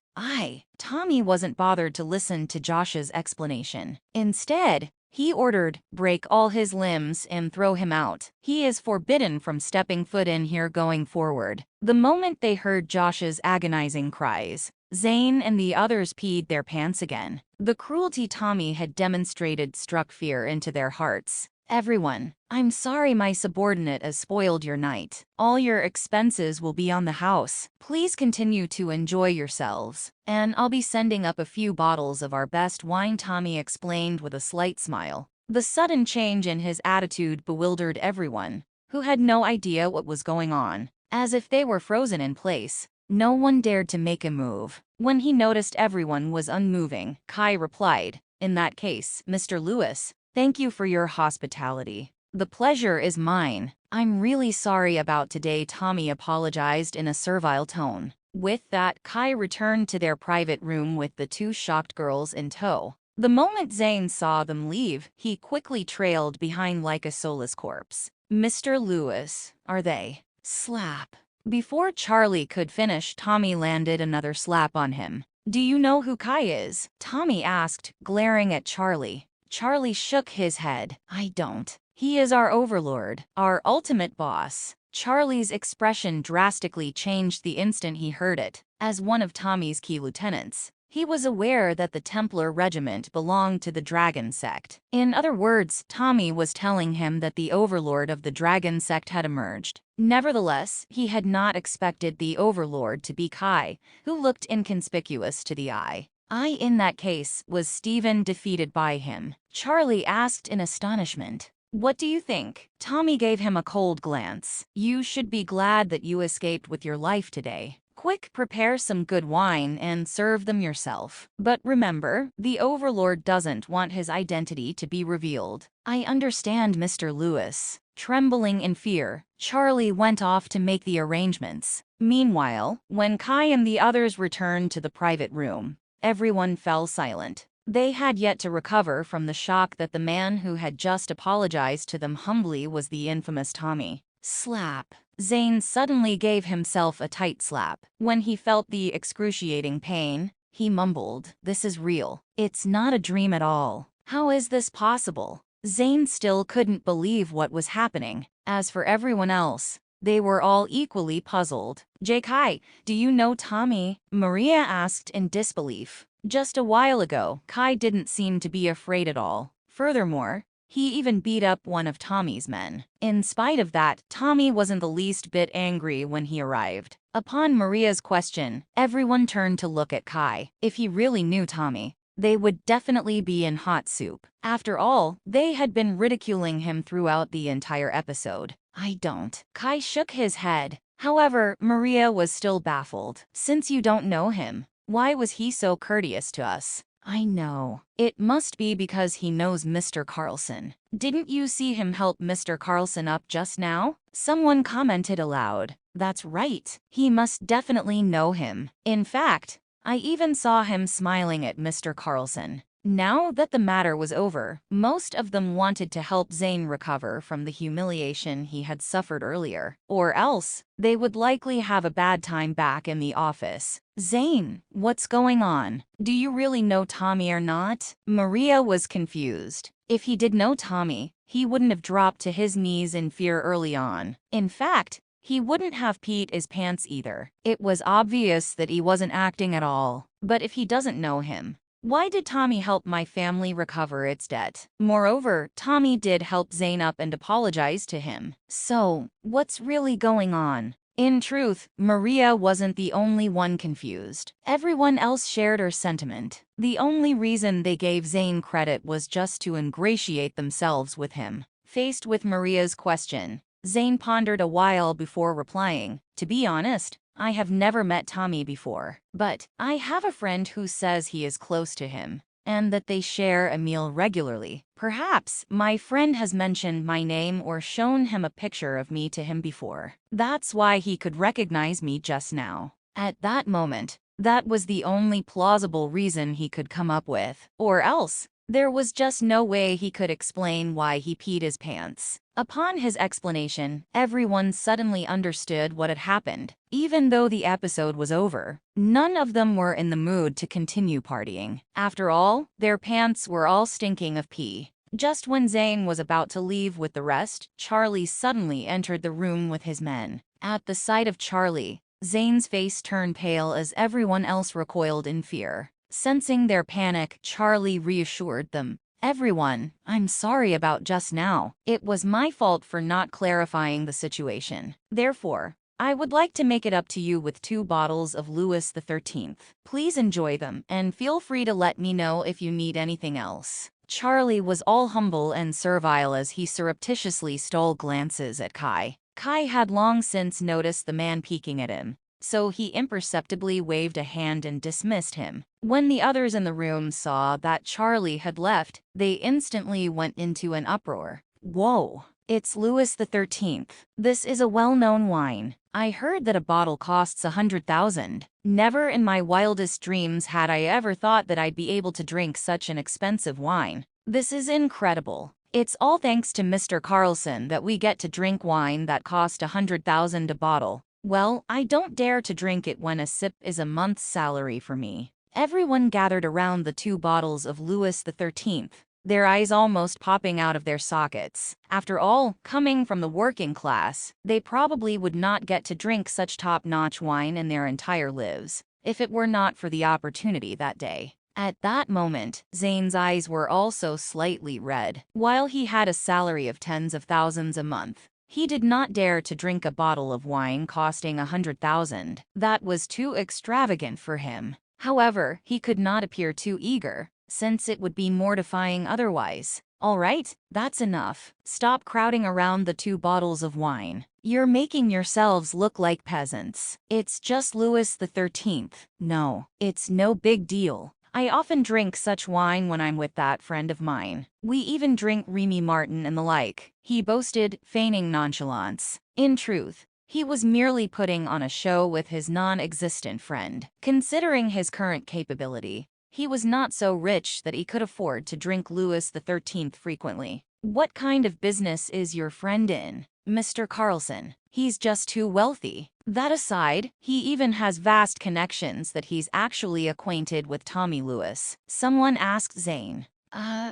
Tommy wasn't bothered to listen to Josh's explanation. Instead, he ordered, break all his limbs and throw him out. He is forbidden from stepping foot in here going forward." The moment they heard Josh's agonizing cries, Zane and the others peed their pants again. The cruelty Tommy had demonstrated struck fear into their hearts. "Everyone, I'm sorry my subordinate has spoiled your night. All your expenses will be on the house. Please continue to enjoy yourselves, and I'll be sending up a few bottles of our best wine," Tommy explained with a slight smile. The sudden change in his attitude bewildered everyone, who had no idea what was going on. As if they were frozen in place, no one dared to make a move. When he noticed everyone was unmoving, Kai replied, "In that case, Mr. Lewis, thank you for your hospitality. The pleasure is mine. I'm really sorry about today," Tommy apologized in a servile tone. With that, Kai returned to their private room with the two shocked girls in tow. The moment Zane saw them leave, he quickly trailed behind like a soulless corpse. "Mr. Lewis, are they?" Slap. Before Charlie could finish, Tommy landed another slap on him. "Do you know who Kai is?" Tommy asked, glaring at Charlie. Charlie shook his head. "I don't. He is our overlord, our ultimate boss." Charlie's expression drastically changed the instant he heard it. As one of Tommy's key lieutenants, he was aware that the Templar regiment belonged to the Dragon sect. In other words, Tommy was telling him that the overlord of the Dragon sect had emerged. Nevertheless, he had not expected the overlord to be Kai, who looked inconspicuous to the eye. In that case, was Stephen defeated by him? Charlie asked in astonishment. "What do you think?" Tommy gave him a cold glance. "You should be glad that you escaped with your life today. Quick, prepare some good wine and serve them yourself. But remember, the Overlord doesn't want his identity to be revealed." "I understand, Mr. Lewis." Trembling in fear, Charlie went off to make the arrangements. Meanwhile, when Kai and the others returned to the private room, everyone fell silent. They had yet to recover from the shock that the man who had just apologized to them humbly was the infamous Tommy. Slap. Zane suddenly gave himself a tight slap. When he felt the excruciating pain, he mumbled, "This is real. It's not a dream at all. How is this possible?" Zane still couldn't believe what was happening. As for everyone else, they were all equally puzzled. "Kai, do you know Tommy?" Maria asked in disbelief. Just a while ago, Kai didn't seem to be afraid at all. Furthermore, he even beat up one of Tommy's men. In spite of that, Tommy wasn't the least bit angry when he arrived. Upon Maria's question, everyone turned to look at Kai. If he really knew Tommy, they would definitely be in hot soup. After all, they had been ridiculing him throughout the entire episode. "I don't." Kai shook his head. However, Maria was still baffled. "Since you don't know him, why was he so courteous to us?" "I know. It must be because he knows Mr. Carlson. Didn't you see him help Mr. Carlson up just now?" Someone commented aloud. "That's right. He must definitely know him. In fact, I even saw him smiling at Mr. Carlson." Now that the matter was over, most of them wanted to help Zane recover from the humiliation he had suffered earlier, or else they would likely have a bad time back in the office. "Zane, what's going on? Do you really know Tommy or not?" Maria was confused. If he did know Tommy, he wouldn't have dropped to his knees in fear early on. In fact, he wouldn't have peed his pants either. It was obvious that he wasn't acting at all. But if he doesn't know him, why did Tommy help my family recover its debt? Moreover, Tommy did help Zane up and apologize to him. So, what's really going on? In truth, Maria wasn't the only one confused. Everyone else shared her sentiment. The only reason they gave Zane credit was just to ingratiate themselves with him. Faced with Maria's question, Zane pondered a while before replying. "To be honest, I have never met Tommy before, but I have a friend who says he is close to him, and that they share a meal regularly. Perhaps my friend has mentioned my name or shown him a picture of me to him before. That's why he could recognize me just now." At that moment, that was the only plausible reason he could come up with. Or else, there was just no way he could explain why he peed his pants. Upon his explanation, everyone suddenly understood what had happened. Even though the episode was over, none of them were in the mood to continue partying. After all, their pants were all stinking of pee. Just when Zane was about to leave with the rest, Charlie suddenly entered the room with his men. At the sight of Charlie, Zane's face turned pale as everyone else recoiled in fear. Sensing their panic, Charlie reassured them. "Everyone, I'm sorry about just now. It was my fault for not clarifying the situation. Therefore, I would like to make it up to you with 2 bottles of Louis XIII. Please enjoy them, and feel free to let me know if you need anything else." Charlie was all humble and servile as he surreptitiously stole glances at Kai. Kai had long since noticed the man peeking at him, so he imperceptibly waved a hand and dismissed him. When the others in the room saw that Charlie had left, they instantly went into an uproar. "Whoa! It's Louis XIII. This is a well-known wine. I heard that a bottle costs 100,000. Never in my wildest dreams had I ever thought that I'd be able to drink such an expensive wine. This is incredible. It's all thanks to Mr. Carlson that we get to drink wine that cost 100,000 a bottle. Well, I don't dare to drink it when a sip is a month's salary for me." Everyone gathered around the 2 bottles of Louis XIII, their eyes almost popping out of their sockets. After all, coming from the working class, they probably would not get to drink such top-notch wine in their entire lives, if it were not for the opportunity that day. At that moment, Zane's eyes were also slightly red. While he had a salary of tens of thousands a month, he did not dare to drink a bottle of wine costing 100,000. That was too extravagant for him. However, he could not appear too eager, since it would be mortifying otherwise. "All right, that's enough. Stop crowding around the 2 bottles of wine. You're making yourselves look like peasants. It's just Louis XIII. No, it's no big deal. I often drink such wine when I'm with that friend of mine. We even drink Remy Martin and the like," he boasted, feigning nonchalance. In truth, he was merely putting on a show with his non-existent friend. Considering his current capability, he was not so rich that he could afford to drink Louis XIII frequently. "What kind of business is your friend in, Mr. Carlson? He's just too wealthy. That aside, he even has vast connections that he's actually acquainted with Tommy Lewis." Someone asked Zane.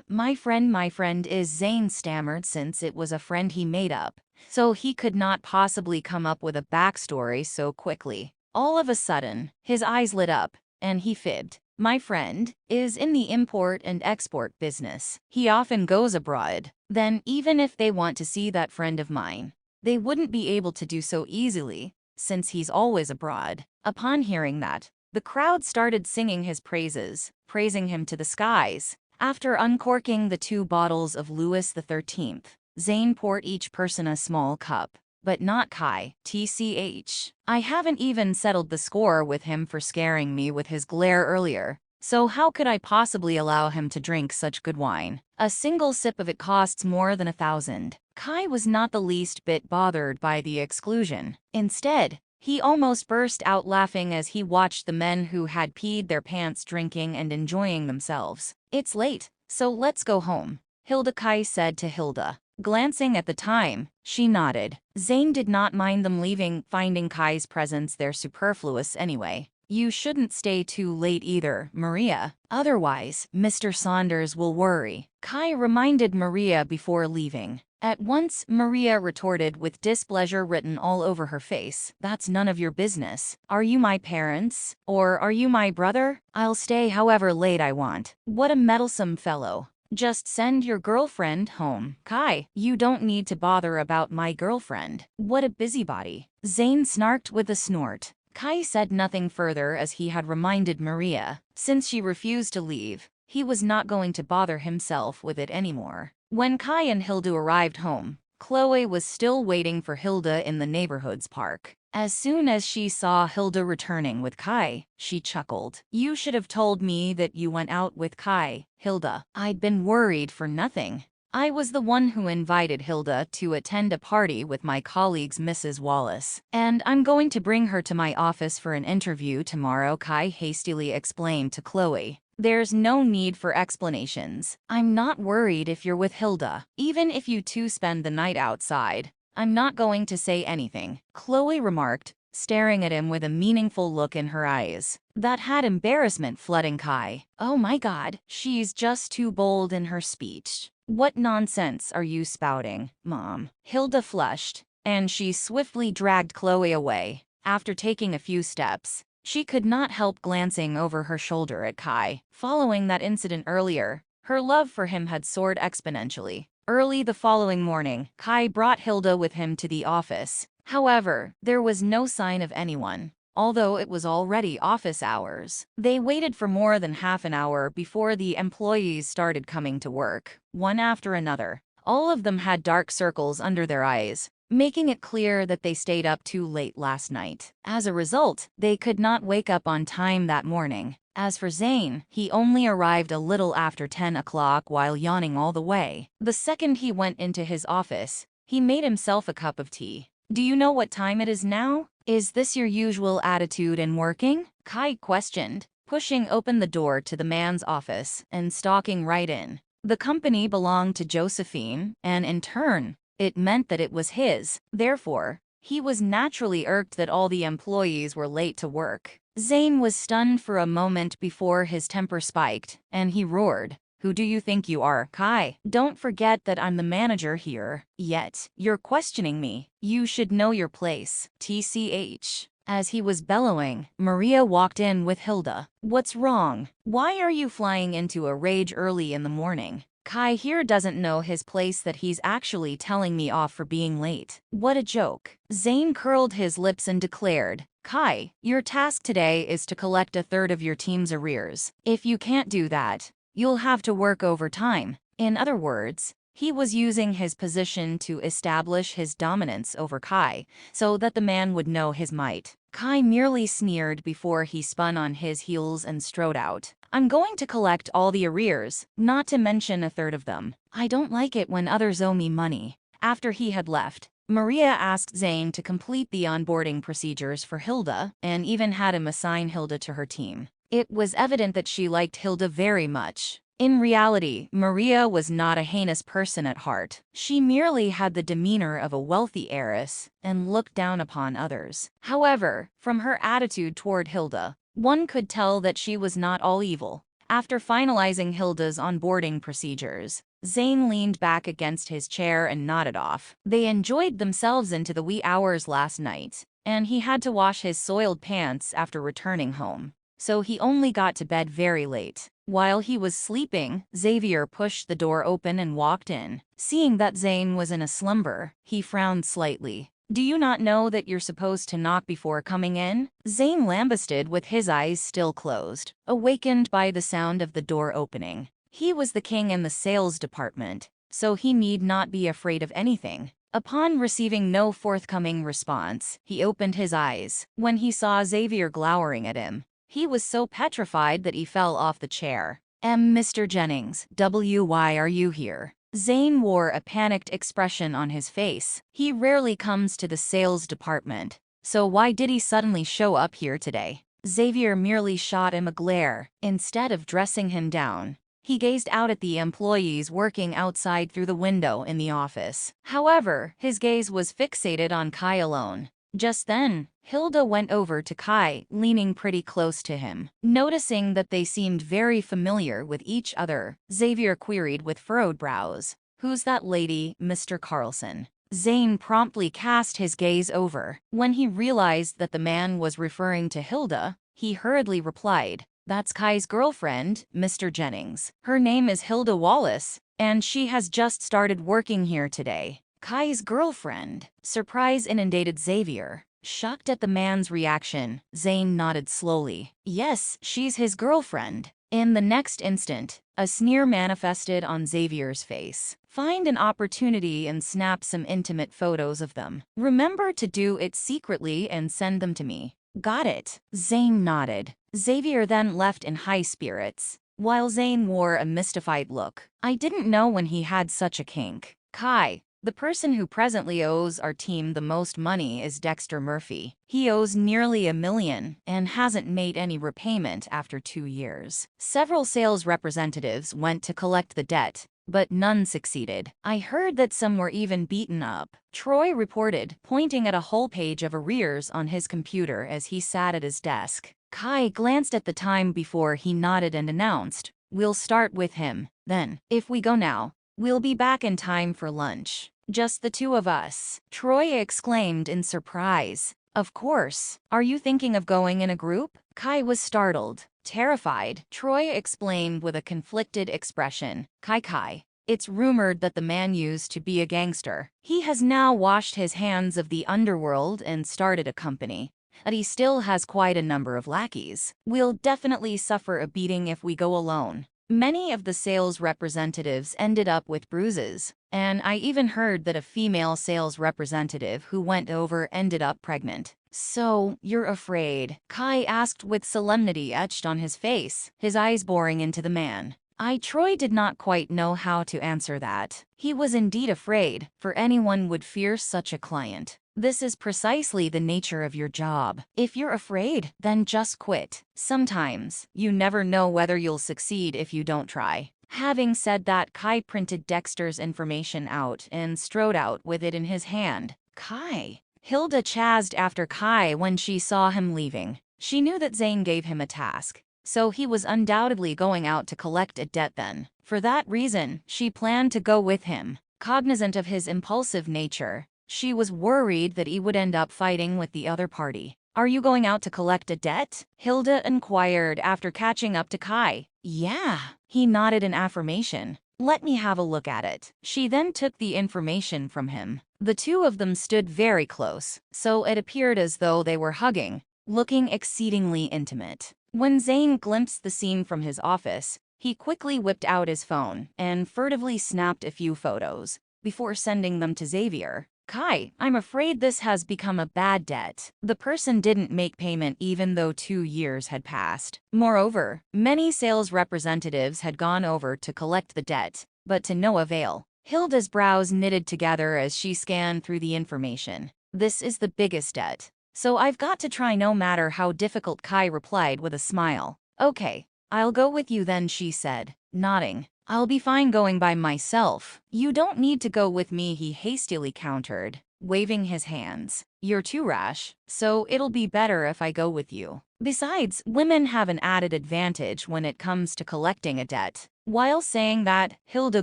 My friend is," Zane stammered, since it was a friend he made up, so he could not possibly come up with a backstory so quickly. All of a sudden, his eyes lit up, and he fibbed. "My friend is in the import and export business. He often goes abroad." Then, even if they want to see that friend of mine, they wouldn't be able to do so easily, since he's always abroad. Upon hearing that, the crowd started singing his praises, praising him to the skies. After uncorking the 2 bottles of Louis XIII, Zane poured each person a small cup. But not Kai, tch. I haven't even settled the score with him for scaring me with his glare earlier, so how could I possibly allow him to drink such good wine? A single sip of it costs more than 1,000. Kai was not the least bit bothered by the exclusion. Instead, he almost burst out laughing as he watched the men who had peed their pants drinking and enjoying themselves. "It's late, so let's go home," Hilda Kai said to Hilda. Glancing at the time, she nodded. Zane did not mind them leaving, finding Kai's presence there superfluous anyway. "You shouldn't stay too late either, Maria. Otherwise, Mr. Saunders will worry," Kai reminded Maria before leaving. At once, Maria retorted with displeasure written all over her face. "That's none of your business. Are you my parents? Or are you my brother? I'll stay however late I want." What a meddlesome fellow. "Just send your girlfriend home." "Kai, you don't need to bother about my girlfriend. What a busybody." Zane snarked with a snort. Kai said nothing further as he had reminded Maria. Since she refused to leave, he was not going to bother himself with it anymore. When Kai and Hilda arrived home, Chloe was still waiting for Hilda in the neighborhood's park. As soon as she saw Hilda returning with Kai, she chuckled. "You should have told me that you went out with Kai, Hilda. I'd been worried for nothing." I was the one who invited Hilda to attend a party with my colleagues Mrs. Wallace, and I'm going to bring her to my office for an interview tomorrow, Kai hastily explained to Chloe. There's no need for explanations. I'm not worried if you're with Hilda, even if you two spend the night outside. I'm not going to say anything, Chloe remarked, staring at him with a meaningful look in her eyes that had embarrassment flooding Kai. Oh my God, she's just too bold in her speech. What nonsense are you spouting, Mom? Hilda flushed, and she swiftly dragged Chloe away. After taking a few steps, she could not help glancing over her shoulder at Kai. Following that incident earlier, her love for him had soared exponentially. Early the following morning, Kai brought Hilda with him to the office. However, there was no sign of anyone. Although it was already office hours, they waited for more than half an hour before the employees started coming to work, one after another. All of them had dark circles under their eyes, making it clear that they stayed up too late last night. As a result, they could not wake up on time that morning. As for Zane, he only arrived a little after 10 o'clock while yawning all the way. The second he went into his office, he made himself a cup of tea. Do you know what time it is now? Is this your usual attitude in working? Kai questioned, pushing open the door to the man's office and stalking right in. The company belonged to Josephine, and in turn, it meant that it was his. Therefore, he was naturally irked that all the employees were late to work. Zane was stunned for a moment before his temper spiked, and he roared. Who do you think you are, Kai? Don't forget that I'm the manager here. Yet, you're questioning me. You should know your place. TCH. As he was bellowing, Maria walked in with Hilda. What's wrong? Why are you flying into a rage early in the morning? Kai here doesn't know his place that he's actually telling me off for being late. What a joke. Zane curled his lips and declared, Kai, your task today is to collect a third of your team's arrears. If you can't do that, you'll have to work overtime. In other words, he was using his position to establish his dominance over Kai, so that the man would know his might. Kai merely sneered before he spun on his heels and strode out. I'm going to collect all the arrears, not to mention a third of them. I don't like it when others owe me money. After he had left, Maria asked Zane to complete the onboarding procedures for Hilda and even had him assign Hilda to her team. It was evident that she liked Hilda very much. In reality, Maria was not a heinous person at heart. She merely had the demeanor of a wealthy heiress and looked down upon others. However, from her attitude toward Hilda, one could tell that she was not all evil. After finalizing Hilda's onboarding procedures, Zane leaned back against his chair and nodded off. They enjoyed themselves into the wee hours last night, and he had to wash his soiled pants after returning home, so he only got to bed very late. While he was sleeping, Xavier pushed the door open and walked in. Seeing that Zane was in a slumber, he frowned slightly. Do you not know that you're supposed to knock before coming in? Zane lambasted with his eyes still closed, awakened by the sound of the door opening. He was the king in the sales department, so he need not be afraid of anything. Upon receiving no forthcoming response, he opened his eyes. When he saw Xavier glowering at him, he was so petrified that he fell off the chair. Mr. Jennings, why are you here? Zane wore a panicked expression on his face. He rarely comes to the sales department, so why did he suddenly show up here today? Xavier merely shot him a glare. Instead of dressing him down, he gazed out at the employees working outside through the window in the office. However, his gaze was fixated on Kai alone. Just then, Hilda went over to Kai, leaning pretty close to him. Noticing that they seemed very familiar with each other, Xavier queried with furrowed brows, "Who's that lady, Mr. Carlson?" Zane promptly cast his gaze over. When he realized that the man was referring to Hilda, he hurriedly replied, "That's Kai's girlfriend, Mr. Jennings. Her name is Hilda Wallace, and she has just started working here today." Kai's girlfriend? Surprise inundated Xavier. Shocked at the man's reaction, Zane nodded slowly. Yes, she's his girlfriend. In the next instant, a sneer manifested on Xavier's face. Find an opportunity and snap some intimate photos of them. Remember to do it secretly and send them to me. Got it. Zane nodded. Xavier then left in high spirits. while Zane wore a mystified look. I didn't know when he had such a kink. Kai, the person who presently owes our team the most money is Dexter Murphy. He owes nearly $1 million and hasn't made any repayment after 2 years. Several sales representatives went to collect the debt, but none succeeded. I heard that some were even beaten up, Troy reported, pointing at a whole page of arrears on his computer as he sat at his desk. Kai glanced at the time before he nodded and announced, "We'll start with him. Then, if we go now, we'll be back in time for lunch." "Just the two of us?" Troy exclaimed in surprise. "Of course. Are you thinking of going in a group?" Kai was startled. Terrified, Troy explained with a conflicted expression. Kai, it's rumored that the man used to be a gangster. He has now washed his hands of the underworld and started a company. But he still has quite a number of lackeys. We'll definitely suffer a beating if we go alone. Many of the sales representatives ended up with bruises, and I even heard that a female sales representative who went over ended up pregnant. "So, you're afraid?" Kai asked with solemnity etched on his face, his eyes boring into the man. Troy did not quite know how to answer that. He was indeed afraid, for anyone would fear such a client. This is precisely the nature of your job. If you're afraid, then just quit. Sometimes, you never know whether you'll succeed if you don't try. Having said that, Kai printed Dexter's information out and strode out with it in his hand. Kai. Hilda chased after Kai when she saw him leaving. She knew that Zane gave him a task, so he was undoubtedly going out to collect a debt then. For that reason, she planned to go with him. Cognizant of his impulsive nature, she was worried that he would end up fighting with the other party. "Are you going out to collect a debt?" Hilda inquired after catching up to Kai. "Yeah." He nodded in affirmation. "Let me have a look at it." She then took the information from him. The two of them stood very close, so it appeared as though they were hugging, looking exceedingly intimate. When Zane glimpsed the scene from his office, he quickly whipped out his phone and furtively snapped a few photos before sending them to Xavier. "Kai, I'm afraid this has become a bad debt." The person didn't make payment even though 2 years had passed. Moreover, many sales representatives had gone over to collect the debt, but to no avail. Hilda's brows knitted together as she scanned through the information. "This is the biggest debt, so I've got to try no matter how difficult." Kai replied with a smile. "Okay, I'll go with you then," she said, nodding. "I'll be fine going by myself." "You don't need to go with me," he hastily countered, waving his hands. "You're too rash, so it'll be better if I go with you. Besides, women have an added advantage when it comes to collecting a debt." While saying that, Hilda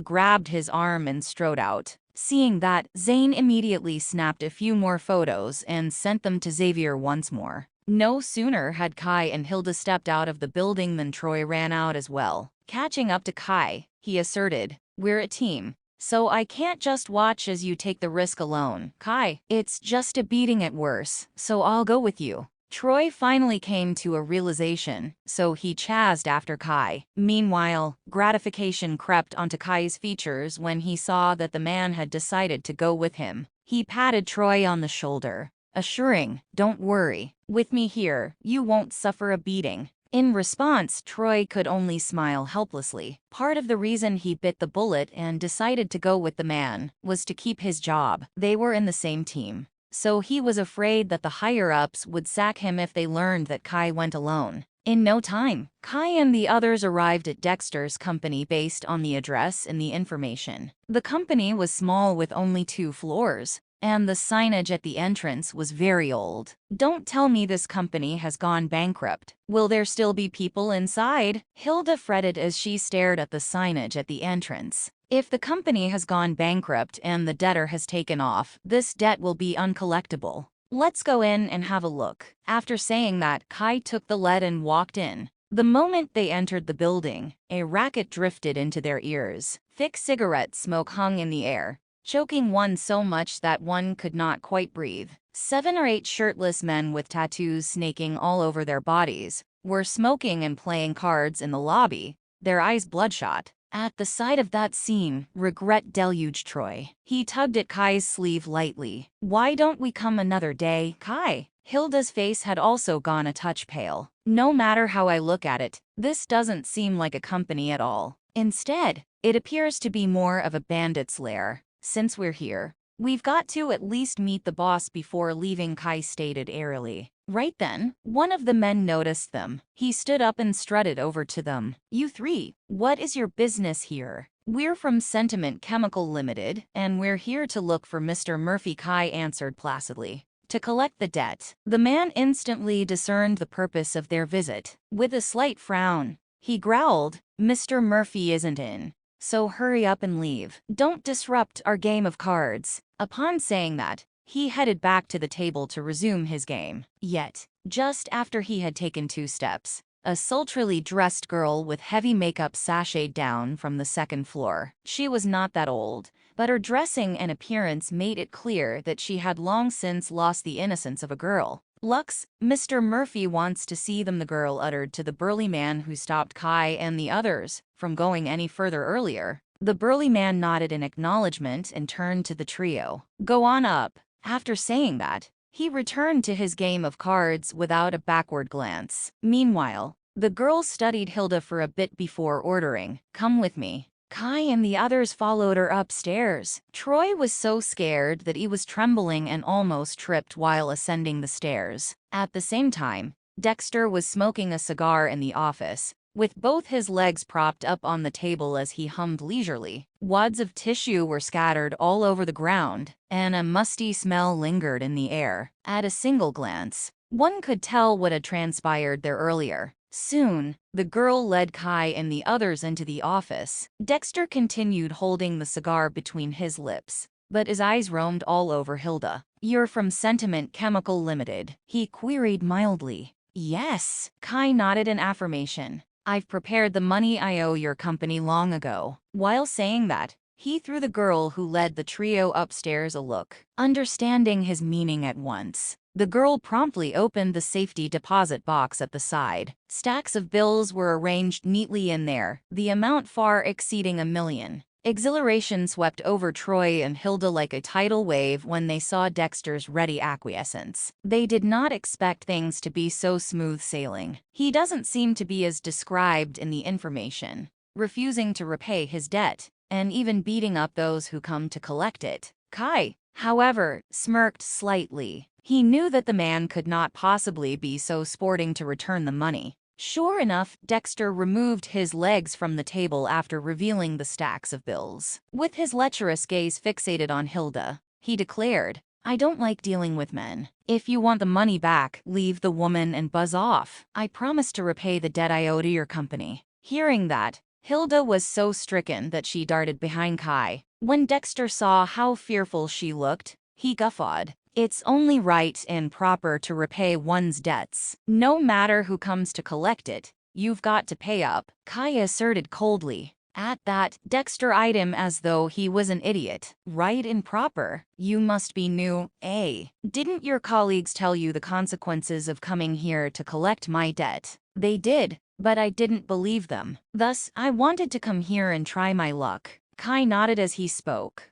grabbed his arm and strode out. Seeing that, Zane immediately snapped a few more photos and sent them to Xavier once more. No sooner had Kai and Hilda stepped out of the building than Troy ran out as well. Catching up to Kai, he asserted, "We're a team, so I can't just watch as you take the risk alone." "Kai, it's just a beating at worst, so I'll go with you." Troy finally came to a realization, so he chased after Kai. Meanwhile, gratification crept onto Kai's features when he saw that the man had decided to go with him. He patted Troy on the shoulder, assuring, "Don't worry, with me here, you won't suffer a beating." In response, Troy could only smile helplessly. Part of the reason he bit the bullet and decided to go with the man was to keep his job. They were in the same team, so he was afraid that the higher-ups would sack him if they learned that Kai went alone. In no time, Kai and the others arrived at Dexter's company based on the address in the information. The company was small with only 2 floors, and the signage at the entrance was very old. "Don't tell me this company has gone bankrupt. Will there still be people inside?" Hilda fretted as she stared at the signage at the entrance. "If the company has gone bankrupt and the debtor has taken off, this debt will be uncollectible. Let's go in and have a look." After saying that, Kai took the lead and walked in. The moment they entered the building, a racket drifted into their ears. Thick cigarette smoke hung in the air, choking one so much that one could not quite breathe. 7 or 8 shirtless men with tattoos snaking all over their bodies were smoking and playing cards in the lobby, their eyes bloodshot. At the sight of that scene, regret deluged Troy. He tugged at Kai's sleeve lightly. "Why don't we come another day, Kai? Hilda's face had also gone a touch pale. No matter how I look at it, this doesn't seem like a company at all. Instead, it appears to be more of a bandit's lair. Since we're here, we've got to at least meet the boss before leaving, Kai stated airily. Right then, one of the men noticed them. He stood up and strutted over to them. You three, what is your business here? We're from Sentiment Chemical Limited, and we're here to look for Mr. Murphy, Kai answered placidly. To collect the debt. The man instantly discerned the purpose of their visit. With a slight frown, he growled, Mr. Murphy isn't in, so hurry up and leave. Don't disrupt our game of cards. Upon saying that, he headed back to the table to resume his game. Yet, just after he had taken 2 steps, a sultrily dressed girl with heavy makeup sashayed down from the second floor. She was not that old, but her dressing and appearance made it clear that she had long since lost the innocence of a girl. Lux, Mr. Murphy wants to see them, the girl uttered to the burly man who stopped Kai and the others from going any further earlier. The burly man nodded in acknowledgement and turned to the trio. Go on up. After saying that, he returned to his game of cards without a backward glance. Meanwhile, the girl studied Hilda for a bit before ordering, come with me. Kai and the others followed her upstairs. Troy was so scared that he was trembling and almost tripped while ascending the stairs. At the same time, Dexter was smoking a cigar in the office, with both his legs propped up on the table as he hummed leisurely. Wads of tissue were scattered all over the ground, and a musty smell lingered in the air. At a single glance, one could tell what had transpired there earlier. Soon, the girl led Kai and the others into the office. Dexter continued holding the cigar between his lips, but his eyes roamed all over Hilda. You're from Sentiment Chemical Limited, he queried mildly. Yes, Kai nodded in affirmation. I've prepared the money I owe your company long ago. While saying that, he threw the girl who led the trio upstairs a look. Understanding his meaning at once, the girl promptly opened the safety deposit box at the side. Stacks of bills were arranged neatly in there, the amount far exceeding $1 million. Exhilaration swept over Troy and Hilda like a tidal wave when they saw Dexter's ready acquiescence. They did not expect things to be so smooth sailing. He doesn't seem to be as described in the information, refusing to repay his debt, and even beating up those who come to collect it. Kai, however, smirked slightly. He knew that the man could not possibly be so sporting to return the money. Sure enough, Dexter removed his legs from the table after revealing the stacks of bills. With his lecherous gaze fixated on Hilda, he declared, I don't like dealing with men. If you want the money back, leave the woman and buzz off. I promise to repay the debt I owe to your company. Hearing that, Hilda was so stricken that she darted behind Kai. When Dexter saw how fearful she looked, he guffawed. It's only right and proper to repay one's debts. No matter who comes to collect it, you've got to pay up, Kai asserted coldly. At that, Dexter eyed him as though he was an idiot. Right and proper? You must be new, eh? Didn't your colleagues tell you the consequences of coming here to collect my debt? They did, but I didn't believe them. Thus, I wanted to come here and try my luck. Kai nodded as he spoke.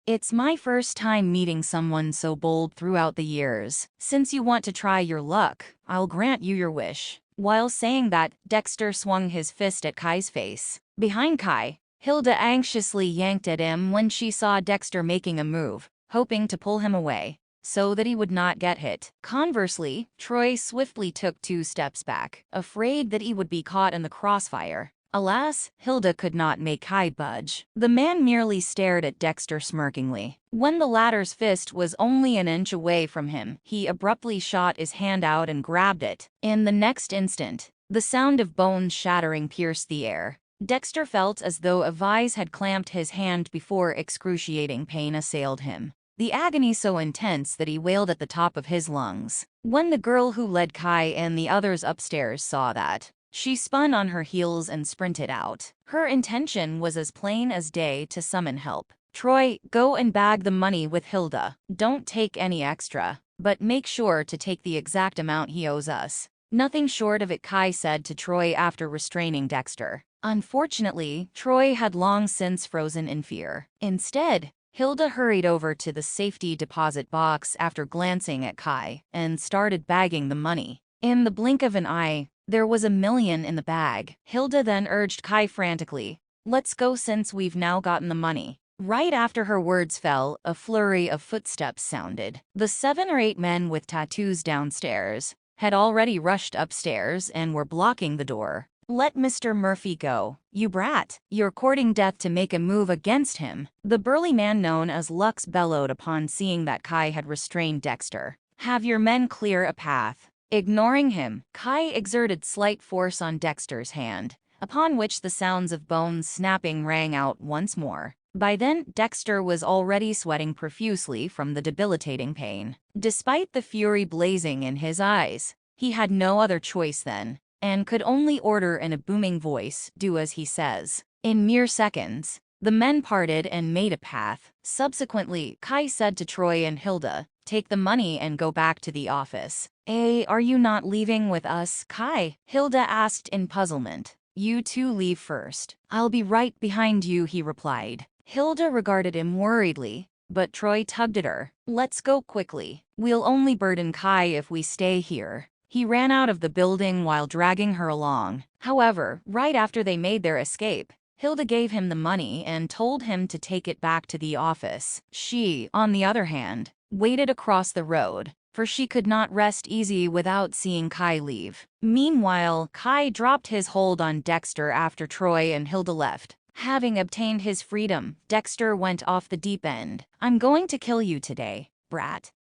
It's my first time meeting someone so bold throughout the years. Since you want to try your luck, I'll grant you your wish. While saying that, Dexter swung his fist at Kai's face. Behind Kai, Hilda anxiously yanked at him when she saw Dexter making a move, hoping to pull him away, so that he would not get hit. Conversely, Troy swiftly took 2 steps back, afraid that he would be caught in the crossfire. Alas, Hilda could not make Kai budge. The man merely stared at Dexter smirkingly. When the latter's fist was only an inch away from him, he abruptly shot his hand out and grabbed it. In the next instant, the sound of bones shattering pierced the air. Dexter felt as though a vise had clamped his hand before excruciating pain assailed him. The agony so intense that he wailed at the top of his lungs. When the girl who led Kai and the others upstairs saw that, she spun on her heels and sprinted out. Her intention was as plain as day to summon help. Troy, go and bag the money with Hilda. Don't take any extra, but make sure to take the exact amount he owes us. Nothing short of it, Kai said to Troy after restraining Dexter. Unfortunately, Troy had long since frozen in fear. Instead, Hilda hurried over to the safety deposit box after glancing at Kai and started bagging the money. In the blink of an eye, there was $1 million in the bag. Hilda then urged Kai frantically, "Let's go since we've now gotten the money." Right after her words fell, a flurry of footsteps sounded. The 7 or 8 men with tattoos downstairs had already rushed upstairs and were blocking the door. "Let Mr. Murphy go, you brat. You're courting death to make a move against him." The burly man known as Lux bellowed upon seeing that Kai had restrained Dexter. "Have your men clear a path." Ignoring him, Kai exerted slight force on Dexter's hand, upon which the sounds of bones snapping rang out once more. By then, Dexter was already sweating profusely from the debilitating pain. Despite the fury blazing in his eyes, he had no other choice then, and could only order in a booming voice, "Do as he says." In mere seconds, the men parted and made a path. Subsequently, Kai said to Troy and Hilda, "Take the money and go back to the office." Are you not leaving with us, Kai?" Hilda asked in puzzlement. "You two leave first. I'll be right behind you," he replied. Hilda regarded him worriedly, but Troy tugged at her. "Let's go quickly. We'll only burden Kai if we stay here." He ran out of the building while dragging her along. However, right after they made their escape, Hilda gave him the money and told him to take it back to the office. She, on the other hand, waited across the road, for she could not rest easy without seeing Kai leave. Meanwhile, Kai dropped his hold on Dexter after Troy and Hilda left. Having obtained his freedom, Dexter went off the deep end. "I'm going to kill you today, brat."